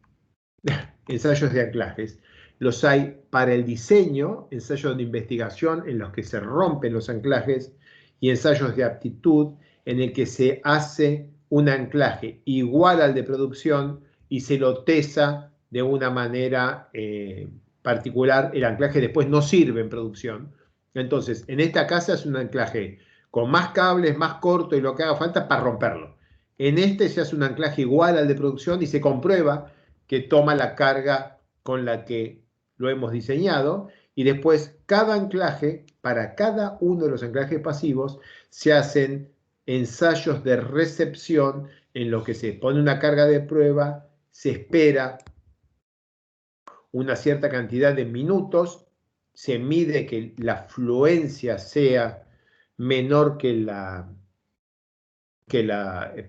ensayos de anclajes. Los hay para el diseño, ensayos de investigación en los que se rompen los anclajes y ensayos de aptitud en el que se hace un anclaje igual al de producción y se lo tesa de una manera particular. El anclaje después no sirve en producción. Entonces, en esta casa es un anclaje con más cables, más corto y lo que haga falta para romperlo. En este se hace un anclaje igual al de producción y se comprueba que toma la carga con la que lo hemos diseñado y después cada anclaje, para cada uno de los anclajes pasivos, se hacen ensayos de recepción en los que se pone una carga de prueba, se espera una cierta cantidad de minutos, se mide que la fluencia sea menor que la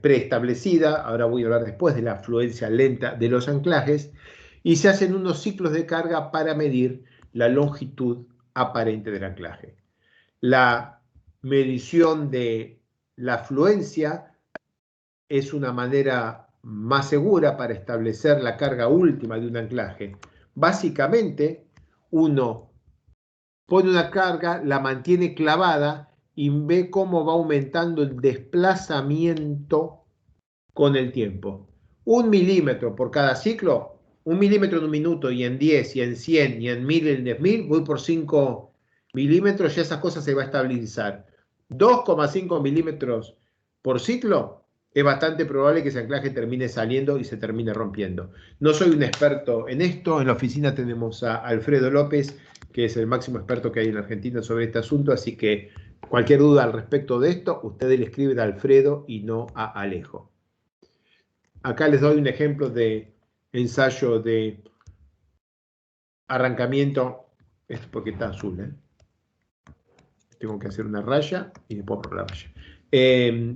preestablecida. Ahora voy a hablar después de la fluencia lenta de los anclajes, y se hacen unos ciclos de carga para medir la longitud aparente del anclaje. La medición de la fluencia es una manera más segura para establecer la carga última de un anclaje. Básicamente, uno pone una carga, la mantiene clavada y ve cómo va aumentando el desplazamiento con el tiempo. 1 milímetro por cada ciclo, 1 milímetro en un minuto, y en 10, y en 100, y en 1000, y en 10.000, voy por 5 milímetros, ya esa cosa se va a estabilizar. 2,5 milímetros por ciclo, es bastante probable que ese anclaje termine saliendo y se termine rompiendo. No soy un experto en esto. En la oficina tenemos a Alfredo López, que es el máximo experto que hay en Argentina sobre este asunto, así que cualquier duda al respecto de esto, ustedes le escriben a Alfredo y no a Alejo. Acá les doy un ejemplo de ensayo de arrancamiento. Esto porque está azul, ¿eh? Tengo que hacer una raya y después por la raya.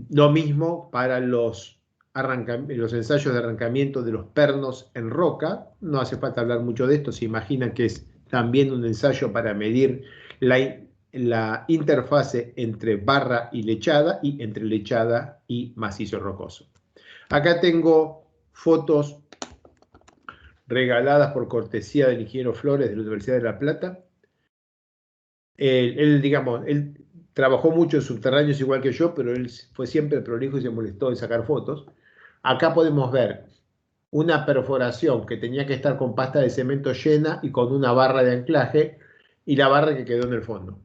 Lo mismo para los ensayos de arrancamiento de los pernos en roca. No hace falta hablar mucho de esto. Se imaginan que es también un ensayo para medir la interfase entre barra y lechada y entre lechada y macizo rocoso. Acá tengo fotos regaladas por cortesía del ingeniero Flores de la Universidad de La Plata. Él trabajó mucho en subterráneos igual que yo, pero él fue siempre prolijo y se molestó en sacar fotos. Acá podemos ver una perforación que tenía que estar con pasta de cemento llena y con una barra de anclaje, y la barra que quedó en el fondo.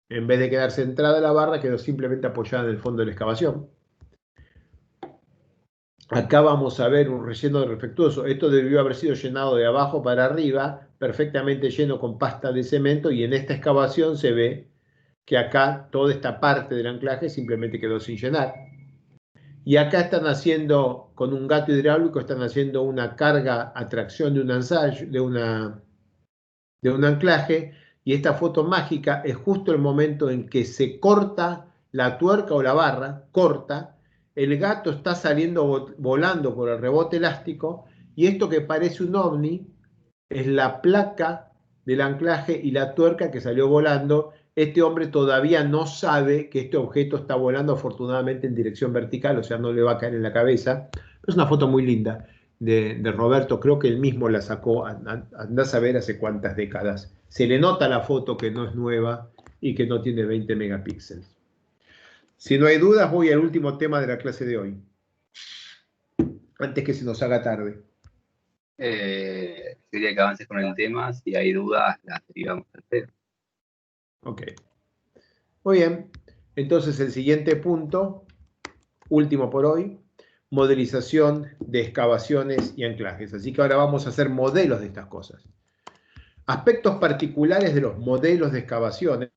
En vez de quedar centrada la barra, quedó simplemente apoyada en el fondo de la excavación. Acá vamos a ver un relleno defectuoso. Esto debió haber sido llenado de abajo para arriba, perfectamente lleno con pasta de cemento, y en esta excavación se ve que acá toda esta parte del anclaje simplemente quedó sin llenar. Y acá están haciendo, con un gato hidráulico, están haciendo una carga, atracción de un ensayo, de un anclaje, y esta foto mágica es justo el momento en que se corta la tuerca o la barra, corta, el gato está saliendo volando por el rebote elástico, y esto que parece un ovni es la placa del anclaje y la tuerca que salió volando. Este hombre todavía no sabe que este objeto está volando afortunadamente en dirección vertical, o sea, no le va a caer en la cabeza. Es una foto muy linda de Roberto, creo que él mismo la sacó, anda a saber hace cuántas décadas. Se le nota la foto que no es nueva y que no tiene 20 megapíxeles. Si no hay dudas, voy al último tema de la clase de hoy, antes que se nos haga tarde. Quería que avances con el tema. Si hay dudas, las derivamos al Alfredo. Ok. Muy bien. Entonces, el siguiente punto, último por hoy, modelización de excavaciones y anclajes. Así que ahora vamos a hacer modelos de estas cosas. Aspectos particulares de los modelos de excavaciones.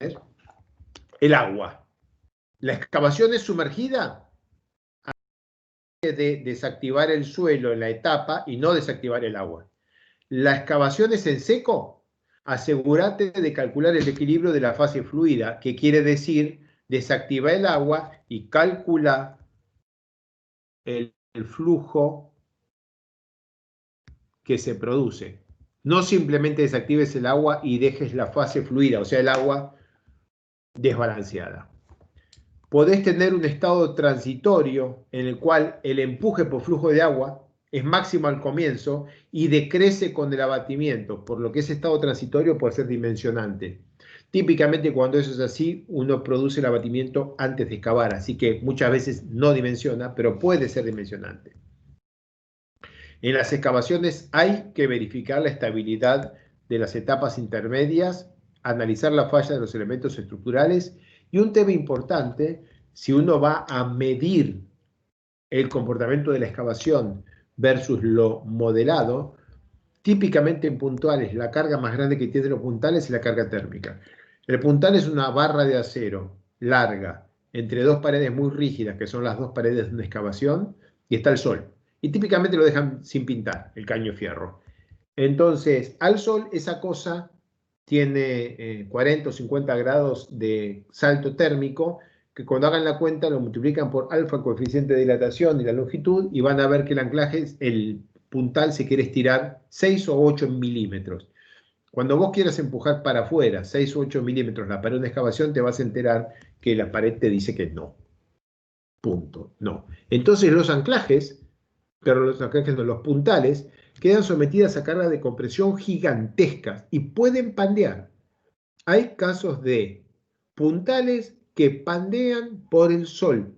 El agua. La excavación es sumergida de desactivar el suelo en la etapa y no desactivar el agua. La excavación es en seco. Asegúrate de calcular el equilibrio de la fase fluida, que quiere decir desactiva el agua y calcula el flujo que se produce. No simplemente desactives el agua y dejes la fase fluida, o sea, el agua desbalanceada. Podés tener un estado transitorio en el cual el empuje por flujo de agua es máximo al comienzo y decrece con el abatimiento, por lo que ese estado transitorio puede ser dimensionante. Típicamente cuando eso es así, uno produce el abatimiento antes de excavar, así que muchas veces no dimensiona, pero puede ser dimensionante. En las excavaciones hay que verificar la estabilidad de las etapas intermedias, analizar la falla de los elementos estructurales, y un tema importante, si uno va a medir el comportamiento de la excavación versus lo modelado, típicamente en puntales la carga más grande que tiene los puntales es la carga térmica. El puntal es una barra de acero larga entre dos paredes muy rígidas, que son las dos paredes de una excavación, y está el sol. Y típicamente lo dejan sin pintar, el caño fierro. Entonces, al sol esa cosa tiene 40 o 50 grados de salto térmico, que cuando hagan la cuenta lo multiplican por alfa, el coeficiente de dilatación y la longitud, y van a ver que el anclaje, el puntal se quiere estirar 6 o 8 milímetros. Cuando vos quieras empujar para afuera 6 o 8 milímetros la pared de excavación, te vas a enterar que la pared te dice que no. Punto. No. Entonces los anclajes, pero los anclajes no, los puntales, quedan sometidas a cargas de compresión gigantescas y pueden pandear. Hay casos de puntales que pandean por el sol,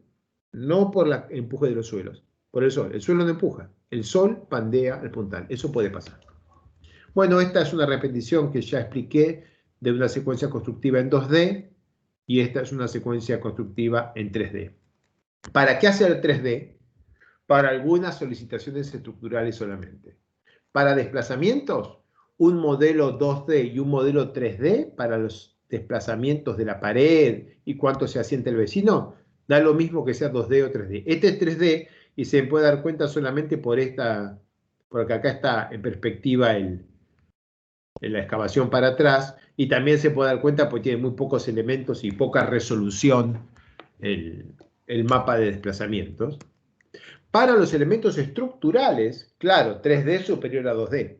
no por el empuje de los suelos, por el sol. El suelo no empuja, el sol pandea el puntal. Eso puede pasar. Bueno, esta es una repetición que ya expliqué de una secuencia constructiva en 2D y esta es una secuencia constructiva en 3D. ¿Para qué hacer 3D? Para algunas solicitaciones estructurales solamente. Para desplazamientos, un modelo 2D y un modelo 3D para los desplazamientos de la pared y cuánto se asienta el vecino, da lo mismo que sea 2D o 3D. Este es 3D y se puede dar cuenta solamente porque acá está en perspectiva en la excavación para atrás, y también se puede dar cuenta porque tiene muy pocos elementos y poca resolución el mapa de desplazamientos. Para los elementos estructurales, claro, 3D superior a 2D.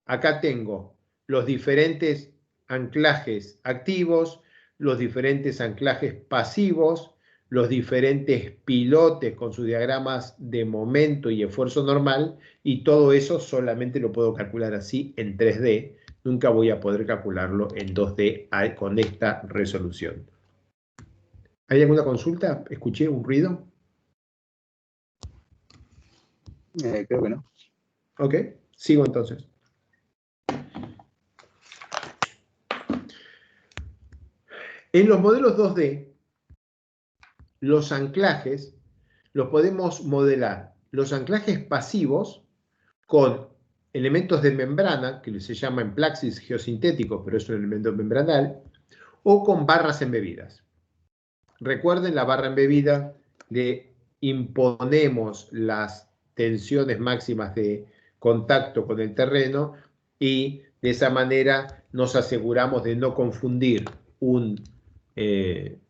Acá tengo los diferentes anclajes activos, los diferentes anclajes pasivos, los diferentes pilotes con sus diagramas de momento y esfuerzo normal, y todo eso solamente lo puedo calcular así en 3D. Nunca voy a poder calcularlo en 2D con esta resolución. ¿Hay alguna consulta? ¿Escuché un ruido? Creo que no. Ok, sigo entonces. En los modelos 2D, los anclajes los podemos modelar. Los anclajes pasivos con elementos de membrana, que se llama en plaxis geosintéticos, pero es un elemento membranal, o con barras embebidas. Recuerden, la barra embebida le imponemos las tensiones máximas de contacto con el terreno y de esa manera nos aseguramos de no confundir un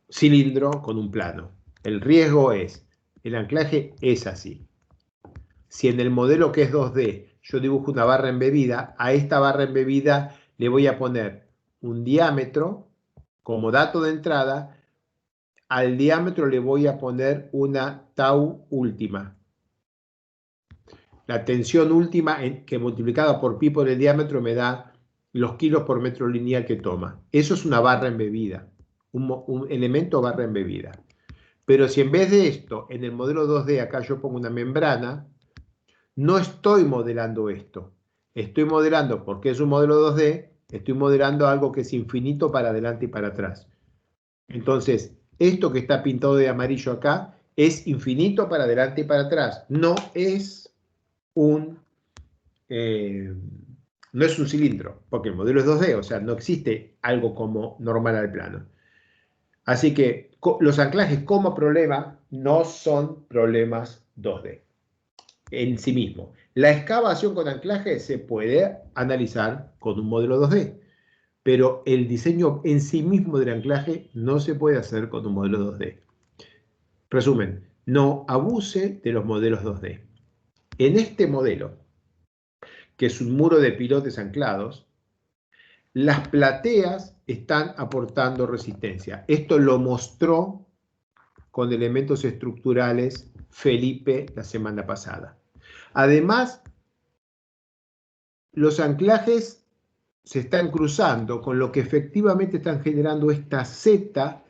cilindro con un plano. El riesgo es, el anclaje es así. Si en el modelo que es 2D yo dibujo una barra embebida, a esta barra embebida le voy a poner un diámetro como dato de entrada. Al diámetro le voy a poner una tau última. La tensión última que multiplicada por pi por el diámetro me da los kilos por metro lineal que toma. Eso es una barra embebida, un elemento barra embebida. Pero si en vez de esto, en el modelo 2D, acá yo pongo una membrana, no estoy modelando esto. Estoy modelando, porque es un modelo 2D, estoy modelando algo que es infinito para adelante y para atrás. Entonces, esto que está pintado de amarillo acá es infinito para adelante y para atrás. No es un cilindro, porque el modelo es 2D, o sea, no existe algo como normal al plano. Así que los anclajes como problema no son problemas 2D en sí mismo. La excavación con anclaje se puede analizar con un modelo 2D, pero el diseño en sí mismo del anclaje no se puede hacer con un modelo 2D. Resumen, no abuse de los modelos 2D. En este modelo, que es un muro de pilotes anclados, las plateas están aportando resistencia. Esto lo mostró con elementos estructurales Felipe la semana pasada. Además, los anclajes se están cruzando con lo que efectivamente están generando esta Z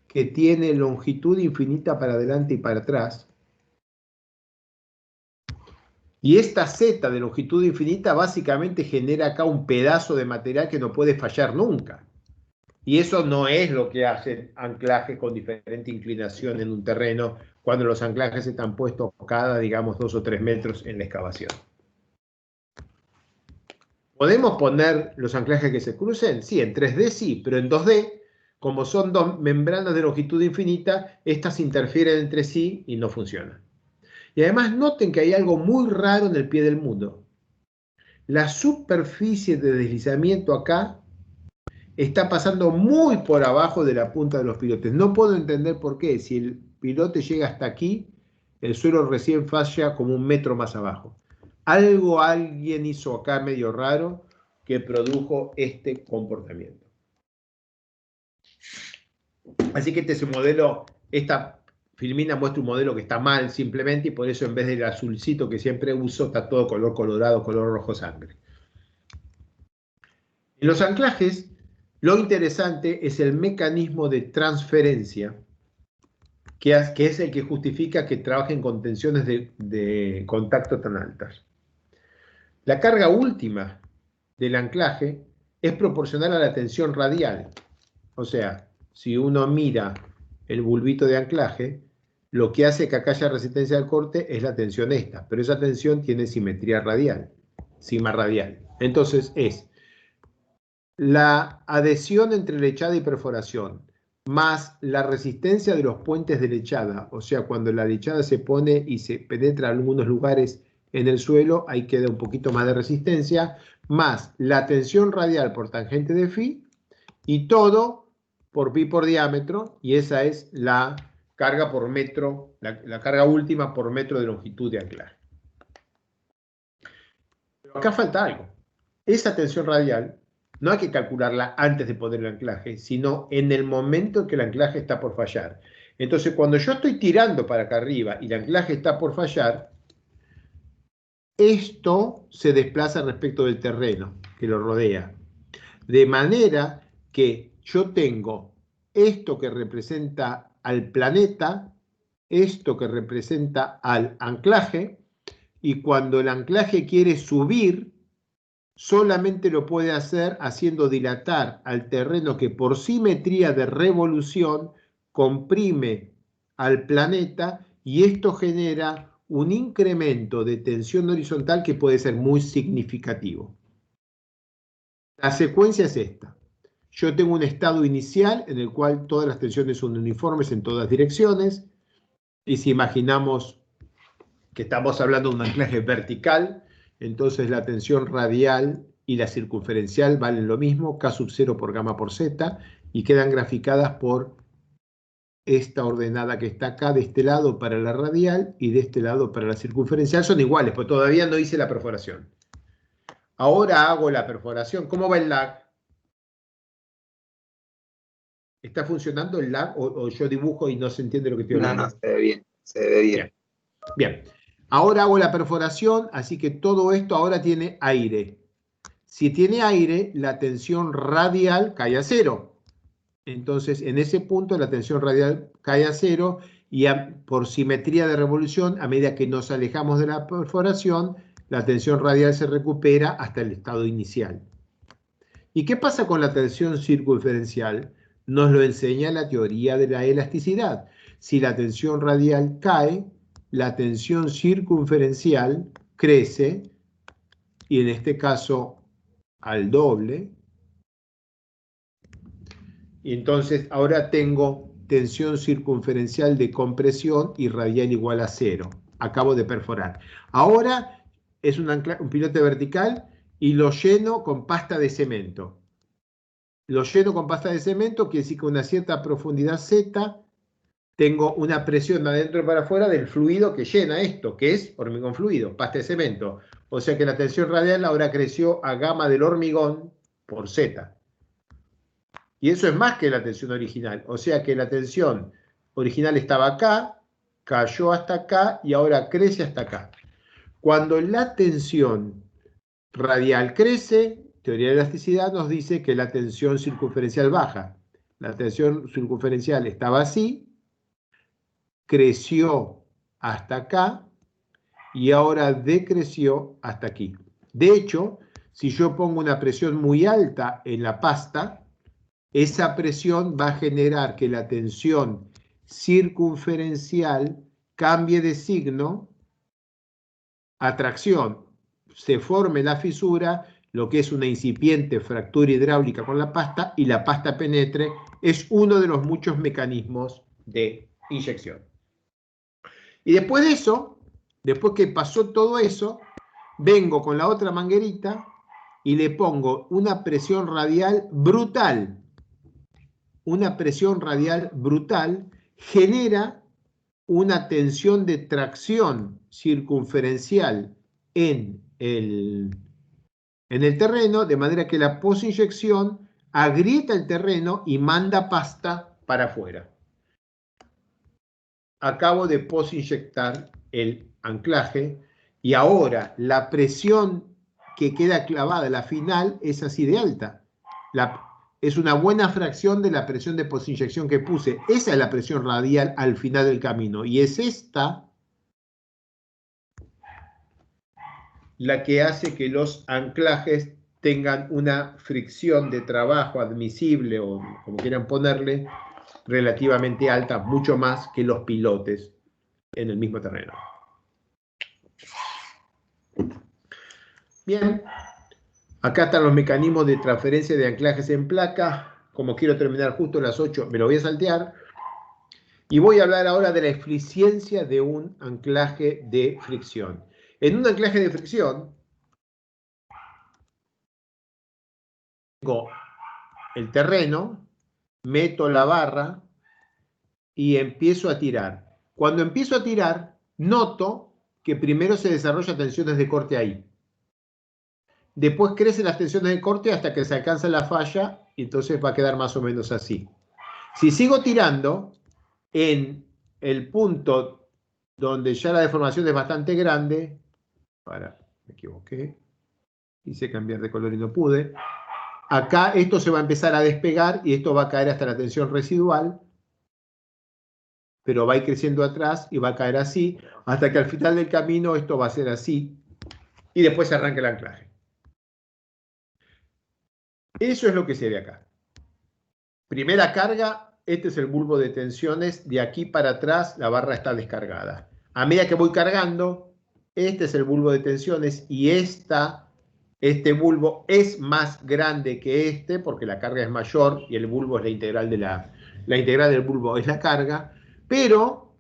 que tiene longitud infinita para adelante y para atrás. Y esta Z de longitud infinita básicamente genera acá un pedazo de material que no puede fallar nunca. Y eso no es lo que hacen anclajes con diferente inclinación en un terreno cuando los anclajes están puestos cada, digamos, 2 o 3 metros en la excavación. ¿Podemos poner los anclajes que se crucen? Sí, en 3D sí, pero en 2D, como son dos membranas de longitud infinita, estas interfieren entre sí y no funcionan. Y además noten que hay algo muy raro en el pie del mundo. La superficie de deslizamiento acá está pasando muy por abajo de la punta de los pilotes. No puedo entender por qué. Si el pilote llega hasta aquí, el suelo recién falla como 1 metro más abajo. Alguien hizo acá medio raro que produjo este comportamiento. Así que este es un modelo, esta filmina muestra un modelo que está mal simplemente, y por eso en vez del azulcito que siempre uso, está todo color colorado, color rojo sangre. En los anclajes, lo interesante es el mecanismo de transferencia, que es el que justifica que trabajen con tensiones de contacto tan altas. La carga última del anclaje es proporcional a la tensión radial. O sea, si uno mira el bulbito de anclaje, lo que hace que acá haya resistencia al corte es la tensión esta, pero esa tensión tiene simetría radial, sigma radial. Entonces es la adhesión entre lechada y perforación, más la resistencia de los puentes de lechada, o sea, cuando la lechada se pone y se penetra en algunos lugares en el suelo, ahí queda un poquito más de resistencia, más la tensión radial por tangente de phi, y todo por pi por diámetro, y esa es la carga por metro, la carga última por metro de longitud de anclaje. Pero acá falta algo. Esa tensión radial no hay que calcularla antes de poner el anclaje, sino en el momento en que el anclaje está por fallar. Entonces, cuando yo estoy tirando para acá arriba y el anclaje está por fallar, esto se desplaza respecto del terreno que lo rodea. De manera que yo tengo esto que representa al planeta, esto que representa al anclaje, y cuando el anclaje quiere subir, solamente lo puede hacer haciendo dilatar al terreno que por simetría de revolución comprime al planeta, y esto genera un incremento de tensión horizontal que puede ser muy significativo. La secuencia es esta. Yo tengo un estado inicial en el cual todas las tensiones son uniformes en todas direcciones, y si imaginamos que estamos hablando de un anclaje vertical, entonces la tensión radial y la circunferencial valen lo mismo, K sub 0 por gamma por Z, y quedan graficadas por esta ordenada que está acá, de este lado para la radial y de este lado para la circunferencial. Son iguales, pues todavía no hice la perforación. Ahora hago la perforación. ¿Cómo va el lag? ¿Está funcionando el lag o yo dibujo y no se entiende lo que estoy hablando? No, se ve bien, se ve bien. Bien. Ahora hago la perforación, así que todo esto ahora tiene aire. Si tiene aire, la tensión radial cae a cero. Entonces, en ese punto la tensión radial cae a cero, y por simetría de revolución, a medida que nos alejamos de la perforación, la tensión radial se recupera hasta el estado inicial. ¿Y qué pasa con la tensión circunferencial? Nos lo enseña la teoría de la elasticidad. Si la tensión radial cae, la tensión circunferencial crece, y en este caso al doble. Y entonces ahora tengo tensión circunferencial de compresión y radial igual a cero. Acabo de perforar. Ahora es un pilote vertical y lo lleno con pasta de cemento. Lo lleno con pasta de cemento, quiere decir que a una cierta profundidad Z tengo una presión de adentro para afuera del fluido que llena esto, que es hormigón fluido, pasta de cemento. O sea que la tensión radial ahora creció a gamma del hormigón por Z. Y eso es más que la tensión original. O sea que la tensión original estaba acá, cayó hasta acá y ahora crece hasta acá. Cuando la tensión radial crece, teoría de elasticidad nos dice que la tensión circunferencial baja. La tensión circunferencial estaba así, creció hasta acá y ahora decreció hasta aquí. De hecho, si yo pongo una presión muy alta en la pasta, esa presión va a generar que la tensión circunferencial cambie de signo a tracción, se forme la fisura, lo que es una incipiente fractura hidráulica con la pasta, y la pasta penetre. Es uno de los muchos mecanismos de inyección. Y después de eso, después que pasó todo eso, vengo con la otra manguerita y le pongo una presión radial brutal. Una presión radial brutal genera una tensión de tracción circunferencial en el terreno, de manera que la posinyección agrieta el terreno y manda pasta para afuera. Acabo de posinyectar el anclaje y ahora la presión que queda clavada, la final, es así de alta. Es una buena fracción de la presión de posinyección que puse. Esa es la presión radial al final del camino. Y es esta la que hace que los anclajes tengan una fricción de trabajo admisible, o como quieran ponerle, relativamente alta, mucho más que los pilotes en el mismo terreno. Bien, acá están los mecanismos de transferencia de anclajes en placa. Como quiero terminar justo a las 8, me lo voy a saltear. Y voy a hablar ahora de la eficiencia de un anclaje de fricción. En un anclaje de fricción, tengo el terreno, meto la barra y empiezo a tirar. Cuando empiezo a tirar, noto que primero se desarrollan tensiones de corte ahí. Después crecen las tensiones de corte hasta que se alcanza la falla y entonces va a quedar más o menos así. Si sigo tirando, en el punto donde ya la deformación es bastante grande, me equivoqué, hice cambiar de color y no pude, acá esto se va a empezar a despegar y esto va a caer hasta la tensión residual, pero va a ir creciendo atrás y va a caer así, hasta que al final del camino esto va a ser así, y después se arranca el anclaje. Eso es lo que se ve acá. Primera carga, este es el bulbo de tensiones, de aquí para atrás la barra está descargada. A medida que voy cargando, este es el bulbo de tensiones y este bulbo es más grande que este porque la carga es mayor y el bulbo es la integral la integral del bulbo es la carga, pero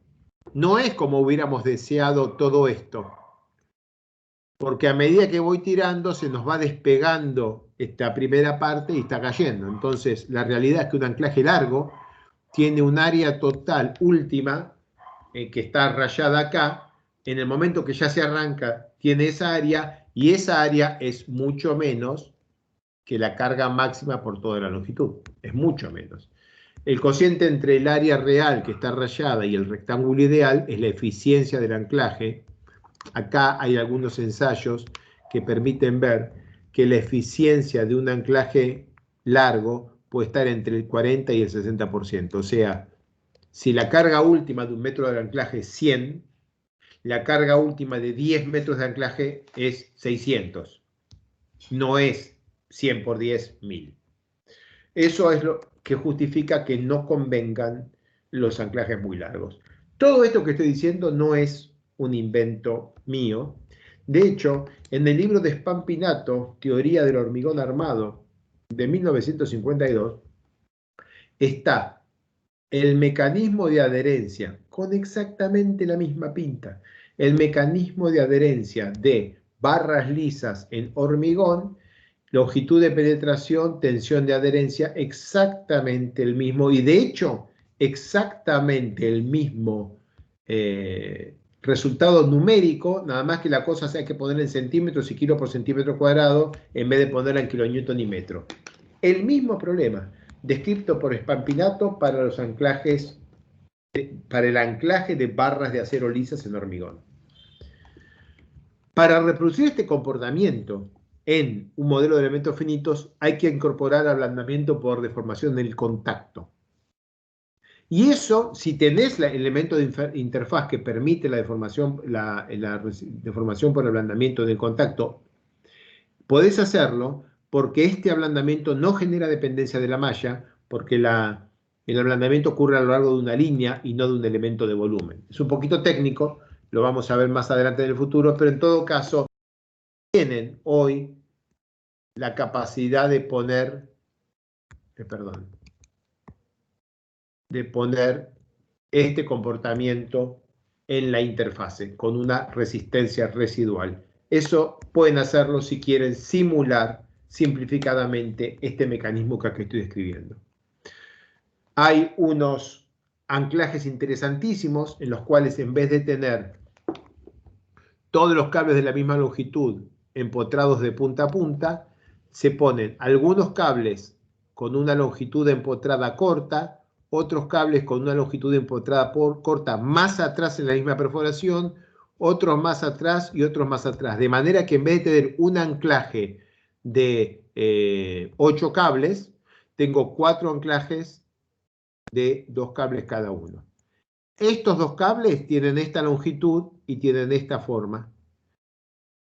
no es como hubiéramos deseado todo esto. Porque a medida que voy tirando se nos va despegando esta primera parte y está cayendo. Entonces la realidad es que un anclaje largo tiene un área total última que está rayada acá. En el momento que ya se arranca tiene esa área y esa área es mucho menos que la carga máxima por toda la longitud. Es mucho menos. El cociente entre el área real que está rayada y el rectángulo ideal es la eficiencia del anclaje. Acá hay algunos ensayos que permiten ver que la eficiencia de un anclaje largo puede estar entre el 40 y el 60%. O sea, si la carga última de un metro de anclaje es 100, la carga última de 10 metros de anclaje es 600. No es 100 por 10, 1000. Eso es lo que justifica que no convengan los anclajes muy largos. Todo esto que estoy diciendo no es un invento mío. De hecho, en el libro de Spampinato, Teoría del hormigón armado, de 1952, está el mecanismo de adherencia, con exactamente la misma pinta, el mecanismo de adherencia de barras lisas en hormigón, longitud de penetración, tensión de adherencia, exactamente el mismo, y de hecho, exactamente el mismo resultado numérico, nada más que la cosa hay que ponerla en centímetros y kilo por centímetro cuadrado, en vez de ponerla en kilonewton y metro. El mismo problema, descrito por Spampinato para los anclajes, para el anclaje de barras de acero lisas en hormigón. Para reproducir este comportamiento en un modelo de elementos finitos hay que incorporar ablandamiento por deformación del contacto. Y eso, si tenés el elemento de interfaz que permite la deformación, la deformación por ablandamiento del contacto, podés hacerlo porque este ablandamiento no genera dependencia de la malla, porque el ablandamiento ocurre a lo largo de una línea y no de un elemento de volumen. Es un poquito técnico, lo vamos a ver más adelante en el futuro, pero en todo caso, tienen hoy la capacidad de poner, este comportamiento en la interfase con una resistencia residual. Eso pueden hacerlo si quieren simular simplificadamente este mecanismo que aquí estoy describiendo. Hay unos anclajes interesantísimos en los cuales en vez de tener todos los cables de la misma longitud empotrados de punta a punta, se ponen algunos cables con una longitud empotrada corta, otros cables con una longitud empotrada corta más atrás en la misma perforación, otros más atrás y otros más atrás. De manera que en vez de tener un anclaje de 8 cables, tengo 4 anclajes de 2 cables cada uno. Estos 2 cables tienen esta longitud y tienen esta forma.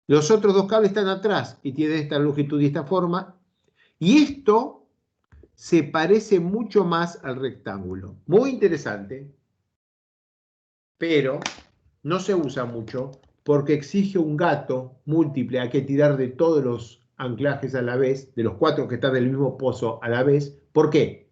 Los otros dos cables están atrás y tienen esta longitud y esta forma. Y esto se parece mucho más al rectángulo. Muy interesante, pero no se usa mucho porque exige un gato múltiple. Hay que tirar de todos los anclajes a la vez, de los 4 que están en el mismo pozo a la vez. ¿Por qué?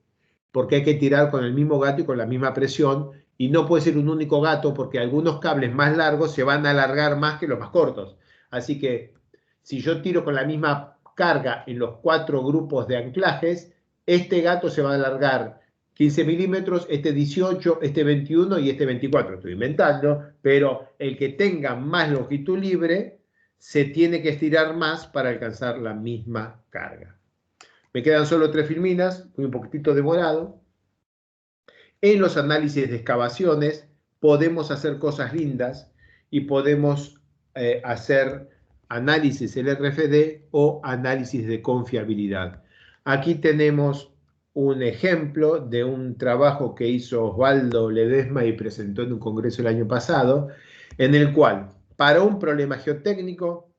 Porque hay que tirar con el mismo gato y con la misma presión, y no puede ser un único gato porque algunos cables más largos se van a alargar más que los más cortos. Así que si yo tiro con la misma carga en los 4 grupos de anclajes, este gato se va a alargar 15 milímetros, este 18, este 21 y este 24. Estoy inventando, pero el que tenga más longitud libre se tiene que estirar más para alcanzar la misma carga. Me quedan solo 3 filminas, muy un poquitito demorado. En los análisis de excavaciones podemos hacer cosas lindas y podemos hacer análisis LRFD o análisis de confiabilidad. Aquí tenemos un ejemplo de un trabajo que hizo Osvaldo Ledesma y presentó en un congreso el año pasado, en el cual, para un problema geotécnico,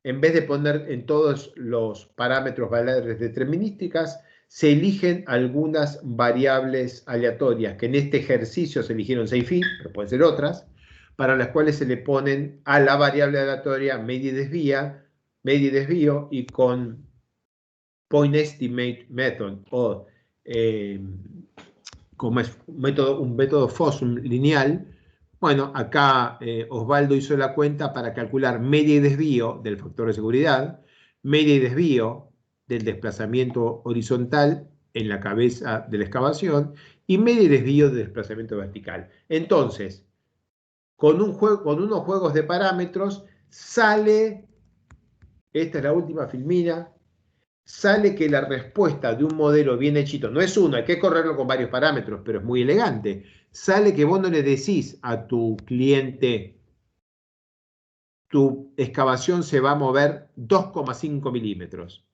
en vez de poner en todos los parámetros variables determinísticas, se eligen algunas variables aleatorias, que en este ejercicio se eligieron 6 phi, pero pueden ser otras, para las cuales se le ponen a la variable aleatoria media y desvío, y con Point Estimate Method, o como es un método FOSUM lineal. Bueno, acá Osvaldo hizo la cuenta para calcular media y desvío del factor de seguridad, media y desvío del desplazamiento horizontal en la cabeza de la excavación y media y desvío del desplazamiento vertical. Entonces, con unos juegos de parámetros sale, esta es la última filmina, sale que la respuesta de un modelo bien hechito, no es uno, hay que correrlo con varios parámetros, pero es muy elegante. Sale que vos no le decís a tu cliente, tu excavación se va a mover 2,5 milímetros.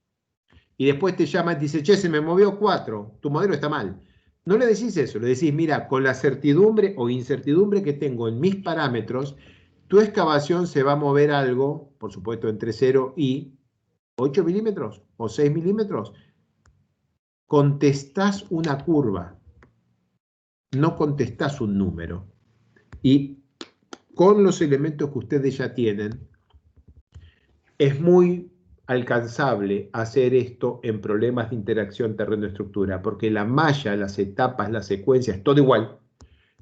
Y después te llama y dice, che, se me movió 4, tu modelo está mal. No le decís eso, le decís, mira, con la certidumbre o incertidumbre que tengo en mis parámetros, tu excavación se va a mover algo, por supuesto, entre 0 y 8 milímetros o 6 milímetros. Contestás una curva, no contestás un número. Y con los elementos que ustedes ya tienen, es muy alcanzable hacer esto en problemas de interacción terreno-estructura, porque la malla, las etapas, las secuencias, todo igual.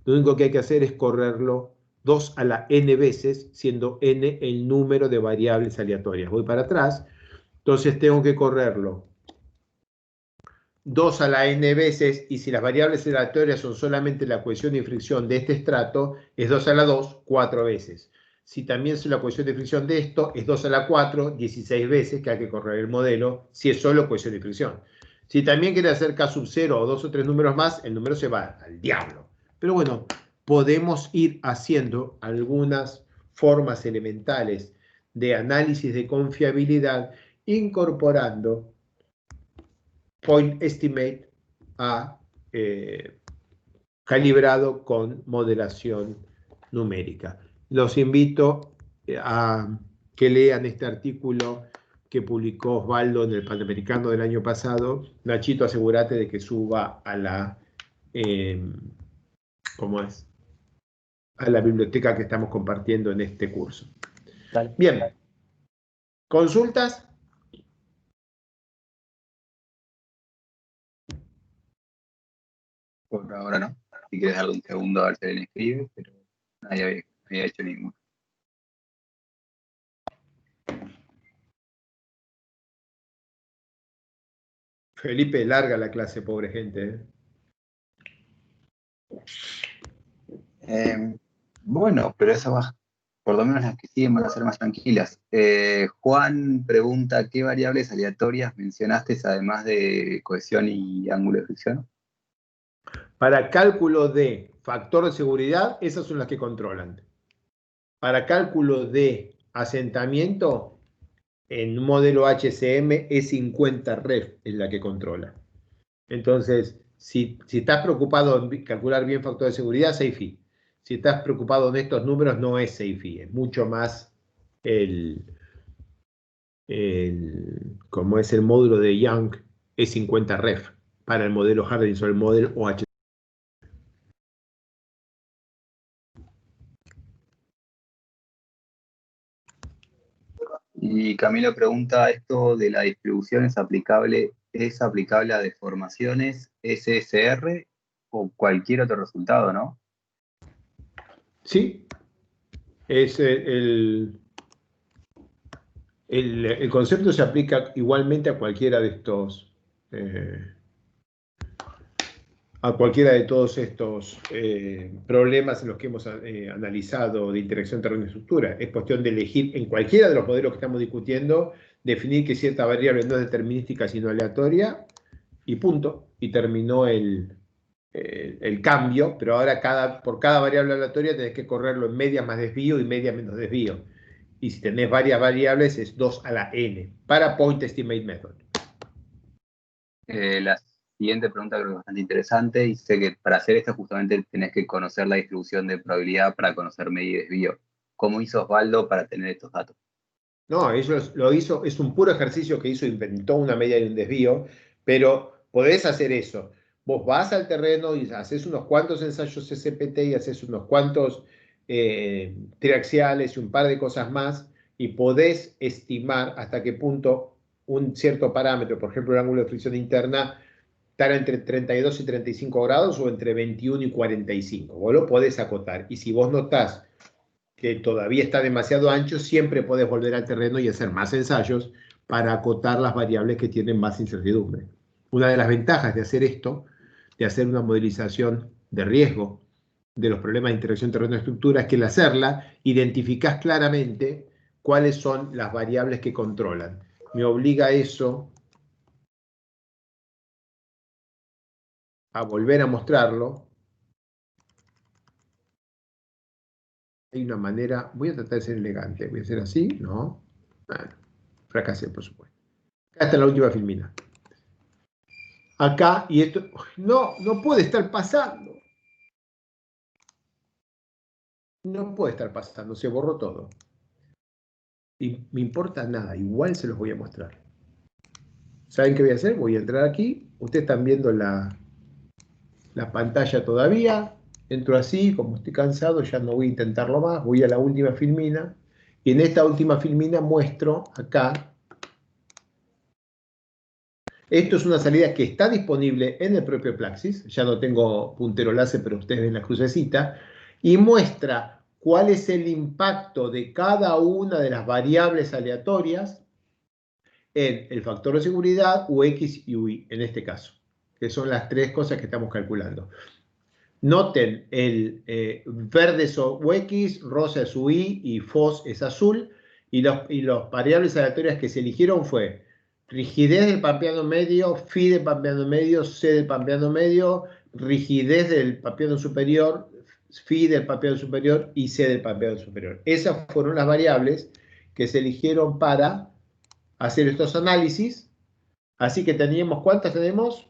Lo único que hay que hacer es correrlo 2 a la n veces, siendo n el número de variables aleatorias. Voy para atrás, entonces tengo que correrlo 2 a la n veces, y si las variables aleatorias son solamente la cohesión y fricción de este estrato, es 2 a la 2, 4 veces. Si también es la cohesión y fricción de esto, es 2 a la 4, 16 veces que hay que correr el modelo, si es solo cohesión y fricción. Si también quiere hacer K sub 0 o 2 o 3 números más, el número se va al diablo. Pero bueno, podemos ir haciendo algunas formas elementales de análisis de confiabilidad incorporando Point Estimate calibrado con modelación numérica. Los invito a que lean este artículo que publicó Osvaldo en el Panamericano del año pasado. Nachito, asegúrate de que suba a la ¿cómo es? A la biblioteca que estamos compartiendo en este curso. Dale. Bien. ¿Consultas? Por ahora no. Si quieres darle un segundo a ver si alguien escribe, pero nadie había hecho ninguno. Felipe, larga la clase, pobre gente. Bueno, pero eso va, por lo menos las que siguen van a ser más tranquilas. Juan pregunta, ¿qué variables aleatorias mencionaste además de cohesión y ángulo de fricción? Para cálculo de factor de seguridad, esas son las que controlan. Para cálculo de asentamiento, en un modelo HCM, E50Ref es la que controla. Entonces, si estás preocupado en calcular bien factor de seguridad, 6 phi. Si estás preocupado en estos números, no es 6 phi, es mucho más como es el módulo de Young E50Ref para el modelo Harding sobre el modelo OH. Y Camilo pregunta, ¿esto de la distribución es aplicable a deformaciones SSR o cualquier otro resultado, no? Sí, es el concepto se aplica igualmente a cualquiera de estos, problemas en los que hemos analizado de interacción terreno-estructura. Es cuestión de elegir en cualquiera de los modelos que estamos discutiendo, definir que cierta variable no es determinística sino aleatoria, y punto. Y terminó el cambio, pero ahora por cada variable aleatoria tenés que correrlo en media más desvío y media menos desvío. Y si tenés varias variables es 2 a la n, para Point Estimate Method. La siguiente pregunta creo que es bastante interesante y sé que para hacer esto justamente tenés que conocer la distribución de probabilidad para conocer media y desvío. ¿Cómo hizo Osvaldo para tener estos datos? No, ellos lo hizo, es un puro ejercicio que hizo, inventó una media y un desvío, pero podés hacer eso. Vos vas al terreno y haces unos cuantos ensayos SPT y haces unos cuantos triaxiales y un par de cosas más, y podés estimar hasta qué punto un cierto parámetro, por ejemplo el ángulo de fricción interna, estará entre 32 y 35 grados o entre 21 y 45. Vos lo podés acotar. Y si vos notás que todavía está demasiado ancho, siempre podés volver al terreno y hacer más ensayos para acotar las variables que tienen más incertidumbre. Una de las ventajas de hacer esto, de hacer una modelización de riesgo de los problemas de interacción terreno-estructura, es que al hacerla identificás claramente cuáles son las variables que controlan. Me obliga eso a volver a mostrarlo. Hay una manera, voy a tratar de ser elegante, voy a hacer así, ¿no? Bueno, fracasé, por supuesto. Acá está la última filmina. Acá, y esto, no puede estar pasando. No puede estar pasando, se borró todo. Y me importa nada, igual se los voy a mostrar. ¿Saben qué voy a hacer? Voy a entrar aquí, ustedes están viendo la pantalla todavía, entro así, como estoy cansado, ya no voy a intentarlo más, voy a la última filmina, y en esta última filmina muestro acá. Esto es una salida que está disponible en el propio Plaxis, ya no tengo puntero láser, pero ustedes ven la crucecita, y muestra cuál es el impacto de cada una de las variables aleatorias en el factor de seguridad, UX y UI, en este caso, que son las tres cosas que estamos calculando. Noten, el verde es UX, rosa es UI y FOS es azul, y las variables aleatorias que se eligieron fue rigidez del pampeano medio, phi del pampeano medio, C del pampeano medio, rigidez del pampeano superior, phi del pampeano superior y C del pampeano superior. Esas fueron las variables que se eligieron para hacer estos análisis. Así que teníamos, ¿cuántas tenemos?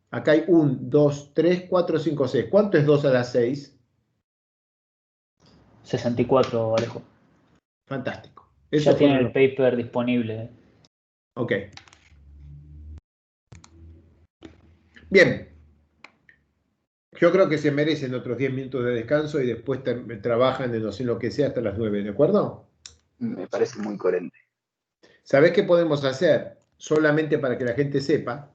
Acá hay 1, 2, 3, 4, 5, 6. ¿Cuánto es 2 a la 6? 64, Alejo. Fantástico. Ya tiene el paper disponible. Ok. Bien. Yo creo que se merecen otros 10 minutos de descanso y después trabajan en lo que sea hasta las 9, ¿de acuerdo? Me parece muy coherente. ¿Sabés qué podemos hacer? Solamente para que la gente sepa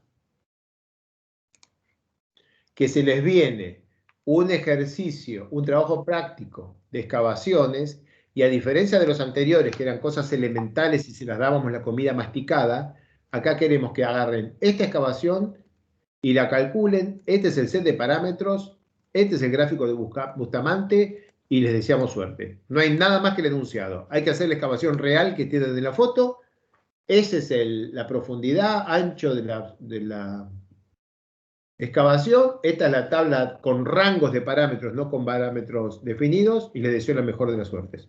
que se les viene un ejercicio, un trabajo práctico de excavaciones, y a diferencia de los anteriores, que eran cosas elementales y se las dábamos la comida masticada, acá queremos que agarren esta excavación y la calculen. Este es el set de parámetros, este es el gráfico de Bustamante, y les deseamos suerte. No hay nada más que el enunciado. Hay que hacer la excavación real que tienen en la foto. Esa es la profundidad, ancho de la excavación. Esta es la tabla con rangos de parámetros, no con parámetros definidos, y les deseo la mejor de las suertes.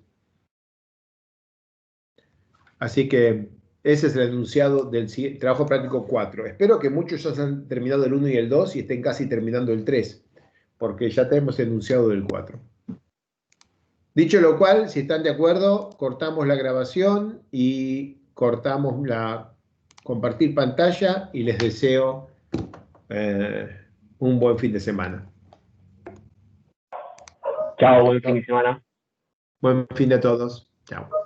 Así que ese es el enunciado del trabajo práctico 4. Espero que muchos ya han terminado el 1 y el 2 y estén casi terminando el 3, porque ya tenemos el enunciado del 4. Dicho lo cual, si están de acuerdo, cortamos la grabación y cortamos la compartir pantalla y les deseo un buen fin de semana. Chao, buen fin de semana. Buen fin de todos. Chao.